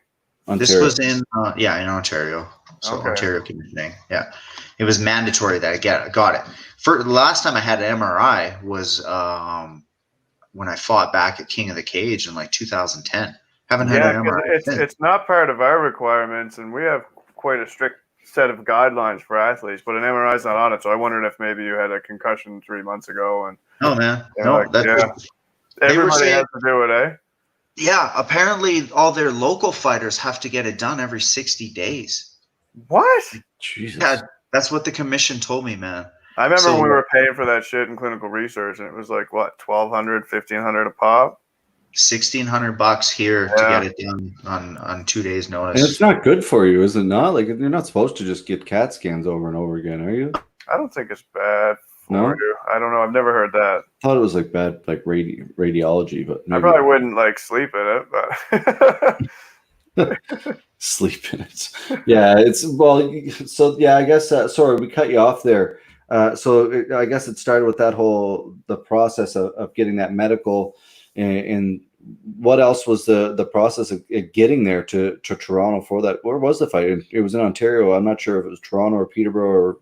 Ontario. This was in Ontario. So okay. Ontario commissioning. Yeah, it was mandatory that I got it. For the last time I had an MRI was when I fought back at King of the Cage in like 2010. Haven't had an MRI. It's not part of our requirements, and we have quite a strict set of guidelines for athletes, but an MRI is not on it. So I wondered if maybe you had a concussion 3 months ago. And no, man, everybody has to do it, eh? Yeah, apparently all their local fighters have to get it done every 60 days. What? Jesus. Yeah, that's what the commission told me, man. I remember we were paying for that shit in clinical research, and it was like what, $1,200, $1,500 a pop. $1,600 here to get it done on 2 days' notice. And it's not good for you, is it not? Like, you're not supposed to just get CAT scans over and over again, are you? I don't think it's bad for you. I don't know. I've never heard that. I thought it was like bad, like radiology, but I probably wouldn't like sleep in it, but sleep in it. Yeah, I guess. Sorry, we cut you off there. So I guess it started with the process of getting that medical. And what else was the process of getting there to Toronto for that? Where was the fight? It was in Ontario. I'm not sure if it was Toronto or Peterborough or.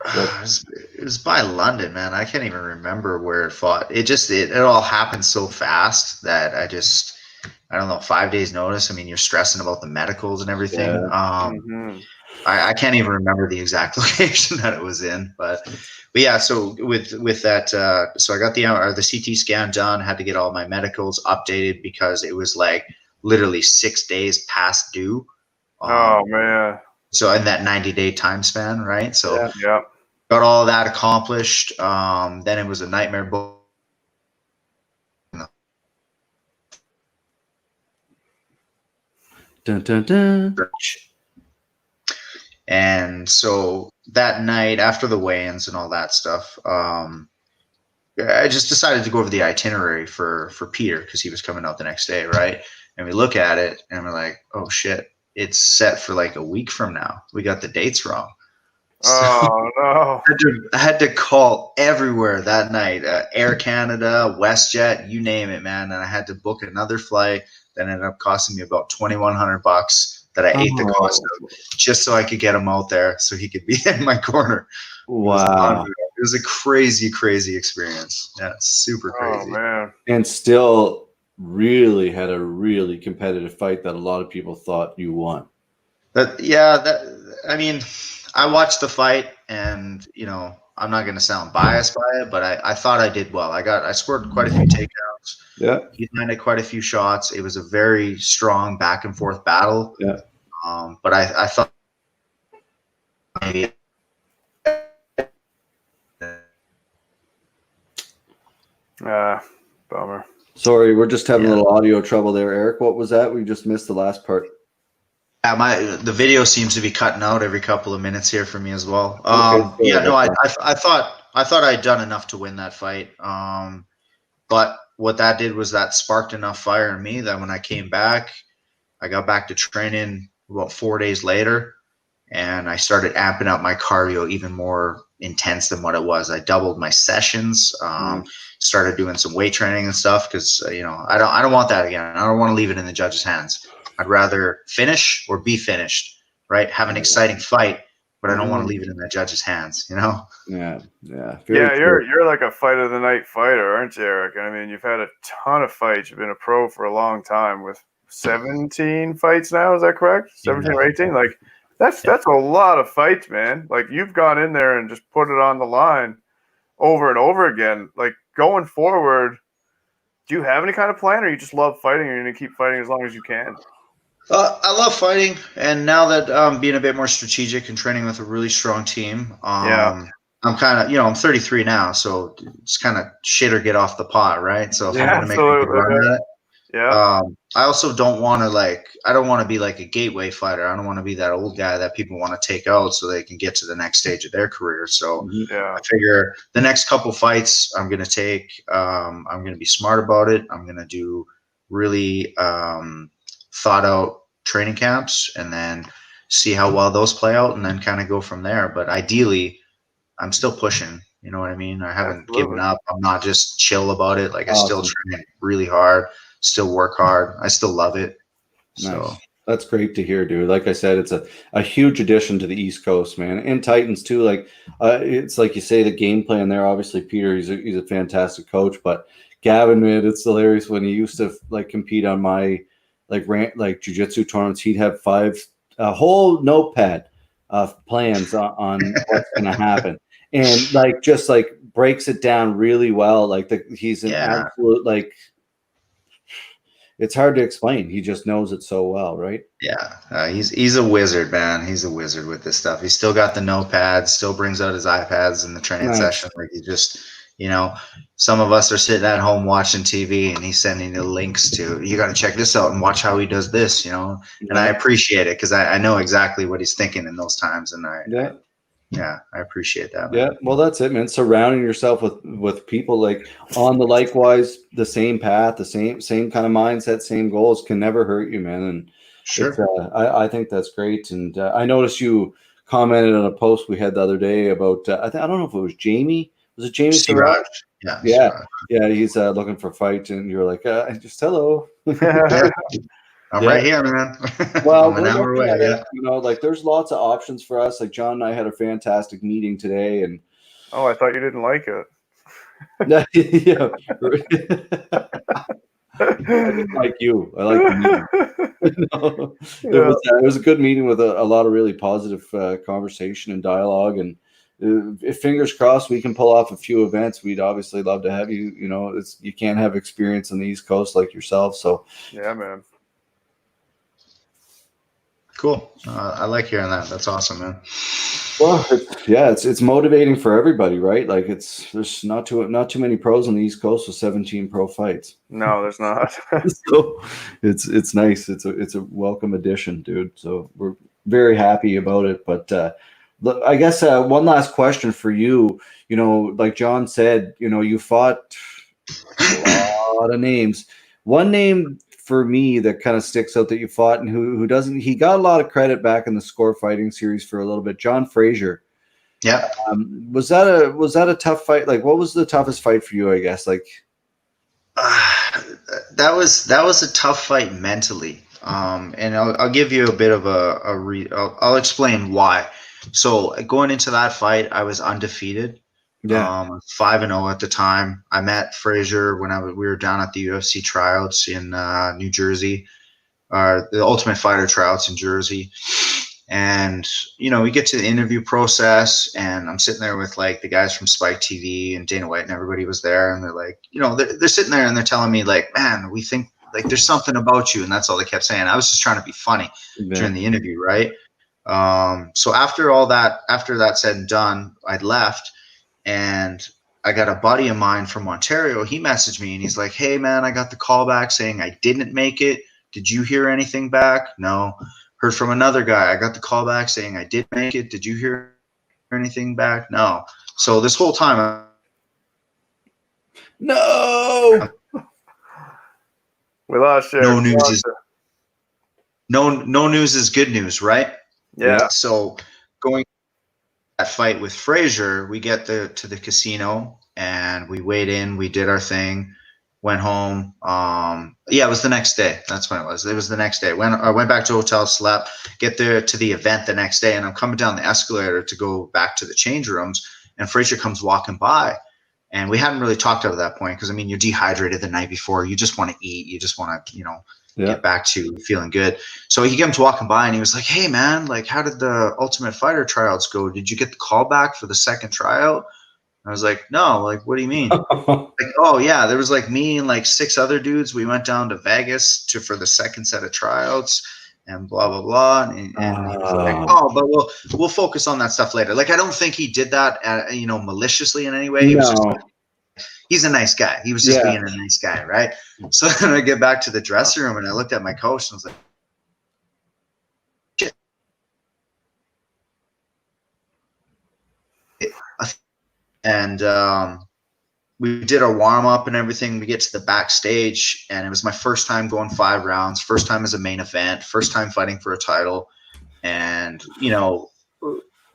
It was by London, man. I can't even remember where it fought. It all happened so fast that I don't know, 5 days notice. I mean, you're stressing about the medicals and everything. Yeah. I can't even remember the exact location that it was in, but yeah. So with that, so I got the CT scan done. Had to get all my medicals updated because it was like literally 6 days past due. Oh man! So in that 90-day time span, right? So yeah. Got all that accomplished. Then it was a nightmare book. Dun, dun, dun. And so that night after the weigh-ins and all that stuff, I just decided to go over the itinerary for Peter because he was coming out the next day, right? And we look at it and we're like, oh shit, it's set for like a week from now. We got the dates wrong. So Oh no! I had to call everywhere that night. Air Canada, WestJet, you name it, man. And I had to book another flight that ended up costing me about $2,100 that I ate the cost of just so I could get him out there so he could be in my corner. Wow. It was a crazy, crazy experience. Yeah, it's super crazy. Oh man! And still really had a really competitive fight that a lot of people thought you won. I mean, I watched the fight, and I'm not going to sound biased by it, but I thought I did well. I scored quite a few takedowns. Yeah. He landed quite a few shots. It was a very strong back and forth battle. Yeah. But I thought maybe. Bummer. Sorry, we're just having a little audio trouble there, Eric. What was that? We just missed the last part. The video seems to be cutting out every couple of minutes here for me as well. Okay, I thought I'd done enough to win that fight. But what that did was that sparked enough fire in me that when I came back, I got back to training about 4 days later, and I started amping up my cardio even more intense than what it was. I doubled my sessions, started doing some weight training and stuff because I don't want that again. I don't want to leave it in the judge's hands. I'd rather finish or be finished, right? Have an exciting fight, but I don't want to leave it in the judge's hands, Yeah. You're like a fight of the night fighter, aren't you, Eric? I mean, you've had a ton of fights. You've been a pro for a long time with 17 fights now. Is that correct? 17 or 18? Like that's a lot of fights, man. Like you've gone in there and just put it on the line over and over again. Like going forward, do you have any kind of plan, or you just love fighting and you're going to keep fighting as long as you can? I love fighting, and now that I'm being a bit more strategic and training with a really strong team, I'm kind of, I'm 33 now, so it's kind of shit or get off the pot, right? So if I'm going to make a good run at it, I also don't want to I don't want to be like a gateway fighter. I don't want to be that old guy that people want to take out so they can get to the next stage of their career. So I figure the next couple fights I'm going to take, I'm going to be smart about it. I'm going to do really thought out training camps and then see how well those play out and then kind of go from there. But ideally, I'm still pushing. You know what I mean? I haven't given up. I'm not just chill about it. Like I still train really hard, still work hard. I still love it. Nice. So that's great to hear, dude. Like I said, it's a huge addition to the East Coast, man, and Titans too. Like it's like you say, the game plan there. Obviously, Peter, he's a fantastic coach, but Gavin, man, it's hilarious when he used to compete on my jiu-jitsu tournaments. He'd have a whole notepad of plans on what's going to happen, and just breaks it down really well. He's an absolute it's hard to explain. He just knows it so well, right? Yeah, he's a wizard, man. He's a wizard with this stuff. He's still got the notepads, still brings out his iPads in the training session. Like he just, some of us are sitting at home watching TV, and he's sending the links to, you got to check this out and watch how he does this, And I appreciate it because I know exactly what he's thinking in those times, and I appreciate that, man. Yeah, well, that's it, man. Surrounding yourself with people on the likewise, the same path, the same kind of mindset, same goals can never hurt you, man. And sure, I think that's great. And I noticed you commented on a post we had the other day about I don't know if it was Jamie. Was it Jamie? Siraj. Yeah. He's looking for a fight, and you're like, just hello. I'm right here, man. Well, I'm an hour away. There's lots of options for us. Like John and I had a fantastic meeting today, and I thought you didn't like it. Yeah. I didn't like you. I like the meeting. It was a good meeting with a lot of really positive conversation and dialogue, and if fingers crossed we can pull off a few events. We'd obviously love to have you. You can't have experience on the East Coast like yourself, so yeah, man. Cool. I like hearing that. That's awesome, man. Well, it's motivating for everybody, right? There's not too many pros on the East Coast with 17 pro fights. No, there's not. So it's nice. It's a welcome addition, dude. So we're very happy about it. But I guess one last question for you. Like John said, you fought a lot of names. One name for me that kind of sticks out that you fought and who doesn't, he got a lot of credit back in the Score Fighting series for a little bit. John Frazier. Yeah. Was that a tough fight? Like, what was the toughest fight for you? I guess like. That was a tough fight mentally. And I'll give you a bit of I'll explain why. So going into that fight, I was undefeated. Yeah. 5-0 at the time. I met Frazier when we were down at the UFC tryouts in New Jersey, the Ultimate Fighter tryouts in Jersey. And, we get to the interview process, and I'm sitting there with like the guys from Spike TV and Dana White, and everybody was there. And they're like, they're sitting there and they're telling me like, man, we think like there's something about you. And that's all they kept saying. I was just trying to be funny during the interview. Right. So after that said and done, I'd left, and I got a buddy of mine from Ontario. He messaged me and he's like, hey man, I got the call back saying I didn't make it. Did you hear anything back? No. Heard from another guy. I got the call back saying I did make it. Did you hear anything back? No. So this whole time, no, we lost you. No news is good news, right? Yeah. So going that fight with Frazier, we get to the casino and we weighed in. We did our thing. Went home. It was the next day. That's when it was. It was the next day. I went back to the hotel, slept, get there to the event the next day, and I'm coming down the escalator to go back to the change rooms, and Frazier comes walking by. And we hadn't really talked up at that point because, you're dehydrated the night before. You just want to eat. You just want to, get back to feeling good. So he comes walking by, and he was like, hey, man, like, how did the Ultimate Fighter tryouts go? Did you get the call back for the second tryout? I was like, no, like, what do you mean? Like, oh yeah, there was like me and like 6 other dudes. We went down to Vegas for the second set of tryouts and blah, blah, blah. And he was like, oh, but we'll focus on that stuff later. Like, I don't think he did that, maliciously in any way. He was just, he's a nice guy. He was just being a nice guy. Right. So then I get back to the dressing room and I looked at my coach and I was like, shit. And we did our warm up and everything. We get to the backstage, and it was my first time going 5 rounds, first time as a main event, first time fighting for a title. And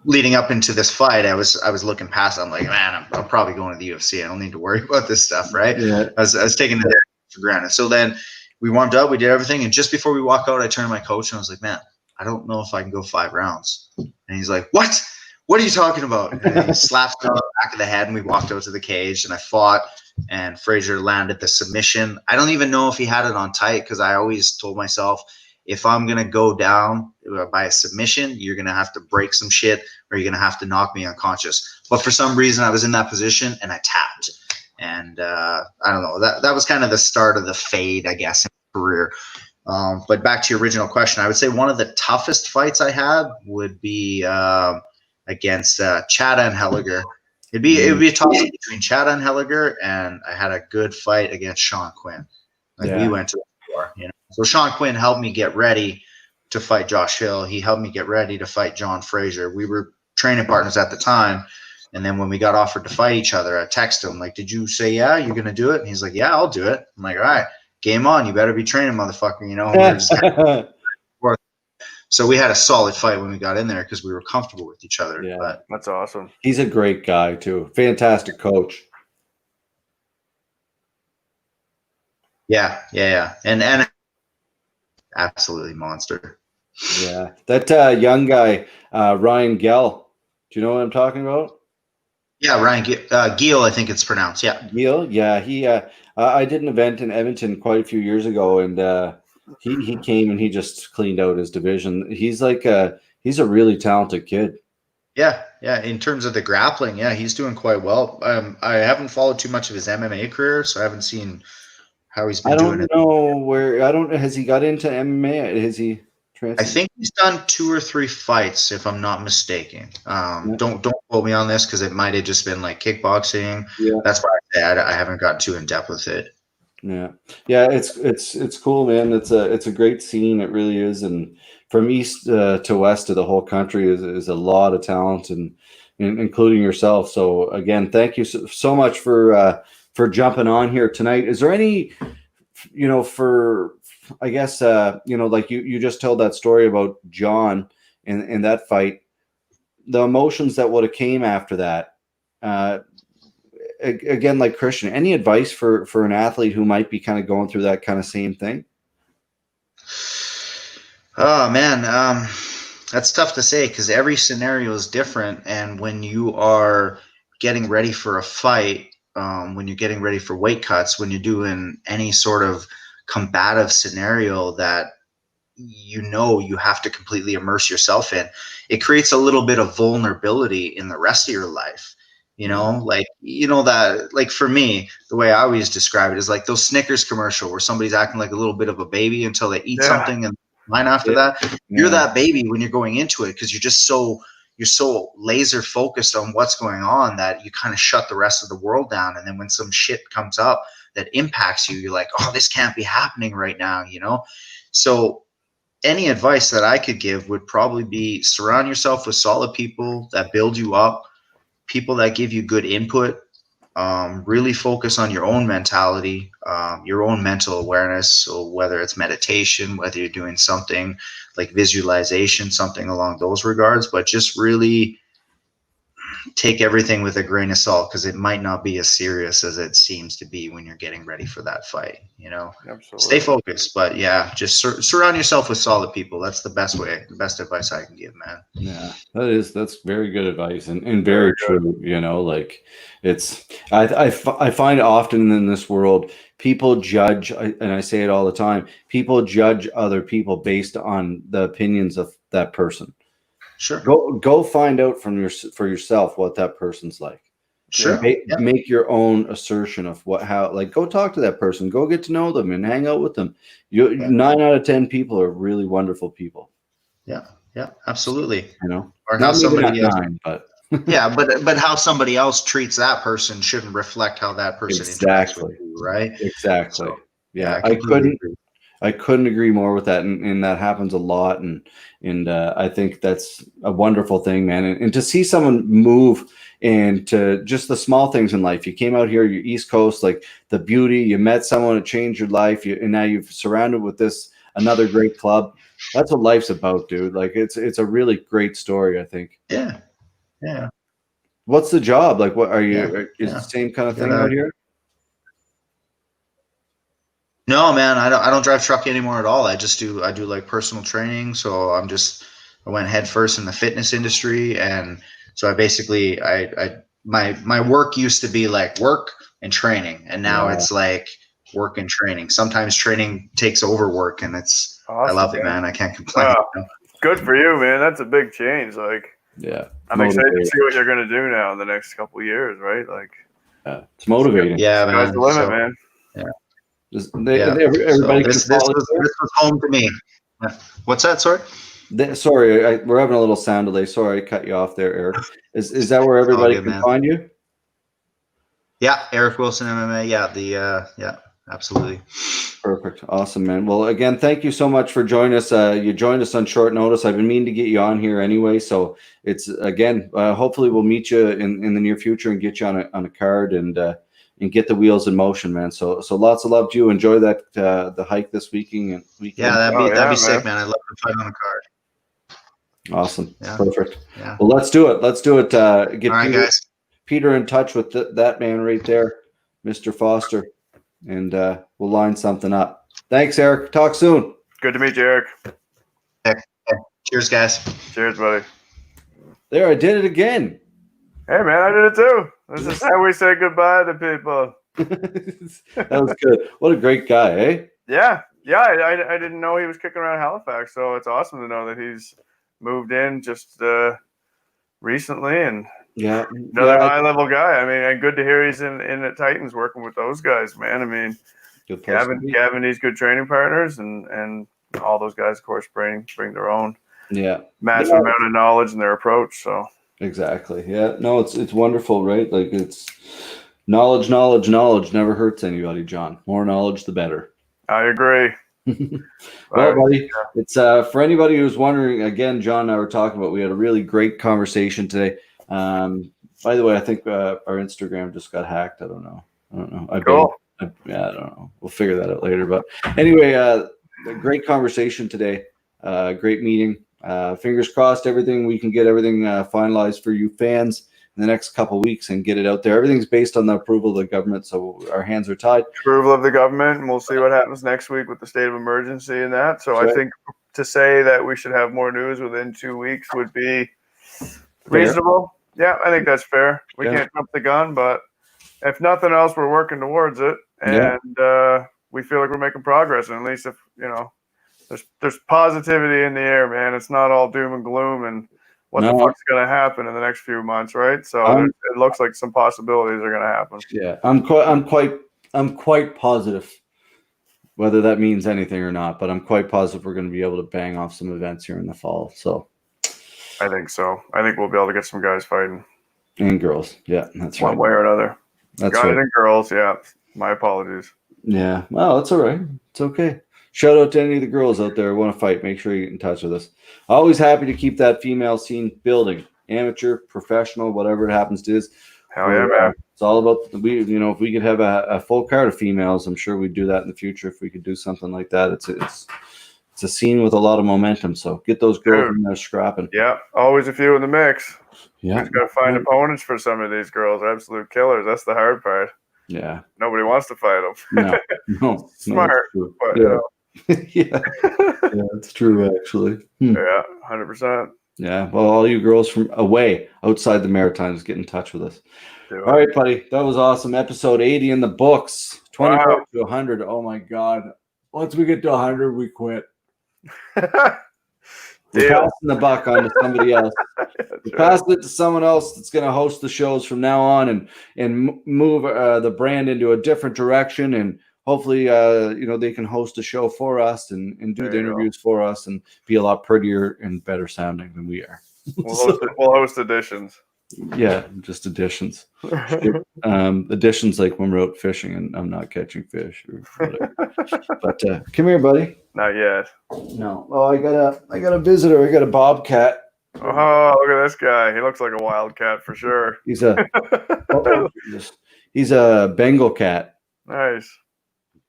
leading up into this fight, I was looking past. I'm like, man, I'm probably going to the UFC. I don't need to worry about this stuff, right? Yeah. I was taking it for granted. So then we warmed up, we did everything, and just before we walk out, I turned to my coach and I was like, man, I don't know if I can go 5 rounds. And he's like, what? What are you talking about? And he slapped me on the back of the head, and we walked out to the cage, and I fought, and Frazier landed the submission. I don't even know if he had it on tight, because I always told myself, if I'm going to go down by a submission, you're going to have to break some shit, or you're going to have to knock me unconscious. But for some reason, I was in that position, and I tapped. And I don't know. That was kind of the start of the fade, I guess, in my career. But back to your original question, I would say one of the toughest fights I had would be against Chad and Helliger. It would be a toss between Chad and Helliger, and I had a good fight against Sean Quinn. We went to the war, So Sean Quinn helped me get ready to fight Josh Hill. He helped me get ready to fight John Frazier. We were training partners at the time, and then when we got offered to fight each other, I texted him like, "Did you say yeah? You're gonna do it?" And he's like, "Yeah, I'll do it." I'm like, "All right, game on. You better be training, motherfucker." And we were just so we had a solid fight when we got in there because we were comfortable with each other. Yeah, but that's awesome. He's a great guy too. Fantastic coach. Yeah. And absolutely monster. Yeah. That young guy, Ryan Gell. Do you know what I'm talking about? Yeah, Ryan Geel, I think it's pronounced. Yeah. Geel? Yeah. He I did an event in Edmonton quite a few years ago, and he came and he just cleaned out his division. He's like he's a really talented kid. Yeah. In terms of the grappling, he's doing quite well. I haven't followed too much of his MMA career, so I haven't seen how he's been doing it. Has he got into MMA? Has he? I think he's done 2 or 3 fights, if I'm not mistaken. Don't quote me on this because it might have just been like kickboxing. Yeah. That's why I say I haven't got too in depth with it. Yeah, it's cool, man. It's a great scene. It really is, and from east to west of the whole country is a lot of talent, and including yourself. So again, thank you so much for jumping on here tonight. Is there any, for I guess like you just told that story about John in that fight. the emotions that would have came after that, again, like Christien, any advice for an athlete who might be kind of going through that kind of same thing? Oh man, that's tough to say because every scenario is different. And when you are getting ready for a fight, when you're getting ready for weight cuts, when you're doing any sort of combative scenario that you have to completely immerse yourself in, it creates a little bit of vulnerability in the rest of your life. That, like, for me, the way I always describe it is like those Snickers commercial where somebody's acting like a little bit of a baby until they eat something and line after that. You're that baby when you're going into it because you're so laser focused on what's going on that you kind of shut the rest of the world down. And then when some shit comes up that impacts you, you're like, oh, this can't be happening right now, So any advice that I could give would probably be surround yourself with solid people that build you up, people that give you good input. Really focus on your own mentality, your own mental awareness. So whether it's meditation, whether you're doing something like visualization, something along those regards, but just really take everything with a grain of salt because it might not be as serious as it seems to be when you're getting ready for that fight. Absolutely. Stay focused, but just surround yourself with solid people. That's the best advice I can give, man. Yeah, that's very good advice and very true. Like I find often in this world, people judge, and I say it all the time, people judge other people based on the opinions of that person. Sure. Go find out for yourself what that person's like. Sure. Make your own assertion of go talk to that person, go get to know them and hang out with them. 9 out of 10 people are really wonderful people. Yeah, absolutely. Or how somebody else, 9, but but how somebody else treats that person shouldn't reflect how that person interacts with you, right? Exactly. So, yeah, I couldn't agree more with that, and that happens a lot, and I think that's a wonderful thing, man. And to see someone move into just the small things in life. You came out here, you're East Coast, like the beauty. You met someone that changed your life, and now you've surrounded with another great club. That's what life's about, dude. Like it's a really great story, I think. Yeah. What's the job? Like, what are you? Is it the same kind of thing out here? No, man, I don't drive truck anymore at all. I do like personal training. So I went head first in the fitness industry, and so I basically my work used to be like work and training, and now it's like work and training. Sometimes training takes over work, and it's awesome, I love it, man. I can't complain. Good for you, man. That's a big change. Like, I'm excited to see what you're gonna do now in the next couple of years, right? Like, it's motivating. Yeah, man. Sky's the limit, man. Everybody this was home to me. What's that? Sorry. Sorry, we're having a little sound delay. Sorry, I cut you off there, Eric. Is that where everybody can find you? Yeah, Eric Wilson MMA. Yeah, absolutely. Perfect. Awesome, man. Well, again, thank you so much for joining us. You joined us on short notice. I've been meaning to get you on here anyway. So it's hopefully we'll meet you in the near future and get you on a card and get the wheels in motion, man. So lots of love to you. Enjoy that the hike this weekend. Yeah, that'd be sick, man. I'd love to fight on a card. Awesome. Yeah. Perfect. Yeah. Well, let's do it. Get all right, Peter in touch with that man right there, Mr. Foster, and we'll line something up. Thanks, Eric. Talk soon. Good to meet you, Eric. Cheers, guys. Cheers, buddy. There, I did it again. Hey, man, I did it too. This is how we say goodbye to people. That was good. What a great guy, eh? Yeah. I didn't know he was kicking around Halifax, so it's awesome to know that he's moved in just recently, and another high-level guy. I mean, and good to hear he's in at Titans working with those guys, man. I mean, Gavin needs good training partners, and all those guys, of course, bring their own massive amount of knowledge in their approach. So exactly, no, it's wonderful, right? Like it's knowledge never hurts anybody, John. More knowledge, the better. I agree. Well, buddy, it's for anybody who's wondering. Again, John and I were talking about. We had a really great conversation today. By the way, I think our Instagram just got hacked. I don't know. Cool. I don't know. We'll figure that out later. But anyway, a great conversation today. Great meeting. Fingers crossed, we can get everything finalized for you fans in the next couple of weeks and get it out there. Everything's based on the approval of the government, so our hands are tied. Approval of the government, and we'll see what happens next week with the state of emergency and that. So That's I think to say that we should have more news within 2 weeks would be reasonable. Yeah, I think that's fair. We can't jump the gun, but if nothing else, we're working towards it, and we feel like we're making progress. And at least if there's positivity in the air, man. It's not all doom and gloom and what the fuck's going to happen in the next few months, right? So it looks like some possibilities are going to happen. Yeah, I'm quite positive, whether that means anything or not. But I'm quite positive we're going to be able to bang off some events here in the fall. So I think so. I think we'll be able to get some guys fighting and girls. Yeah, that's right. One way or another. That's guys right. and girls. Yeah, my apologies. Yeah, well, it's all right. It's okay. Shout out to any of the girls out there who want to fight. Make sure you get in touch with us. Always happy to keep that female scene building. Amateur, professional, whatever it happens to is. Hell yeah, man. It's all about if we could have a full card of females, I'm sure we'd do that in the future if we could do something like that. It's a scene with a lot of momentum. So get those girls in there scrapping. Yeah, always a few in the mix. Yeah. Just gotta find opponents for some of these girls. Absolute killers. That's the hard part. Yeah. Nobody wants to fight them. No. Smart. But, yeah, it's true actually. Yeah, 100%. Yeah, well, all you girls from away outside the Maritimes, get in touch with us. All right, buddy, that was awesome. Episode 80 in the books. 20 to 100. Oh my God! Once we get to 100, we quit. We're passing the buck on to somebody else. We're passing it to someone else that's going to host the shows from now on and move the brand into a different direction. And hopefully, they can host a show for us and do the interviews for us and be a lot prettier and better sounding than we are. We'll host editions. Yeah, just additions. Additions like when we're out fishing and I'm not catching fish or whatever. But come here, buddy. Not yet. No. Oh, I got a visitor. I got a bobcat. Oh, look at this guy. He looks like a wildcat for sure. He's a Bengal cat. Nice.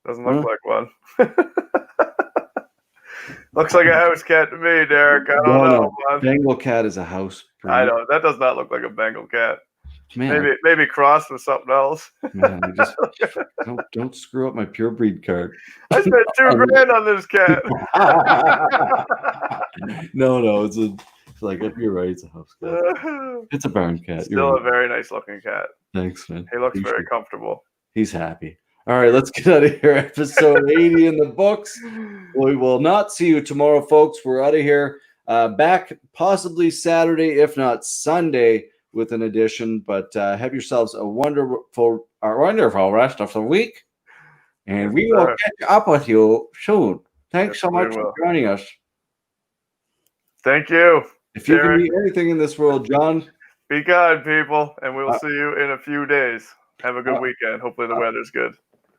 Doesn't look like one. Looks like a house cat to me, Derek. I don't know. Man. Bengal cat is a house. I know. That does not look like a Bengal cat. Man. Maybe crossed with something else. Man, don't screw up my pure breed card. I spent $2,000 on this cat. No, it's like you're right. It's a house cat. It's a barn cat. Still a very nice looking cat. Thanks, man. He looks very comfortable. He's happy. All right, let's get out of here. Episode 80 in the books. We will not see you tomorrow, folks. We're out of here. Back possibly Saturday, if not Sunday, with an edition. But have yourselves a wonderful rest of the week. And we will catch up with you soon. Thanks so much for joining us. Thank you. If you can be anything in this world, John. Be kind, people. And we'll see you in a few days. Have a good weekend. Hopefully the weather's good.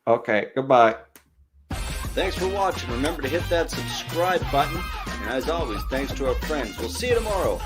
Okay, goodbye. Thanks for watching. Remember to hit that subscribe button. And as always, thanks to our friends. We'll see you tomorrow.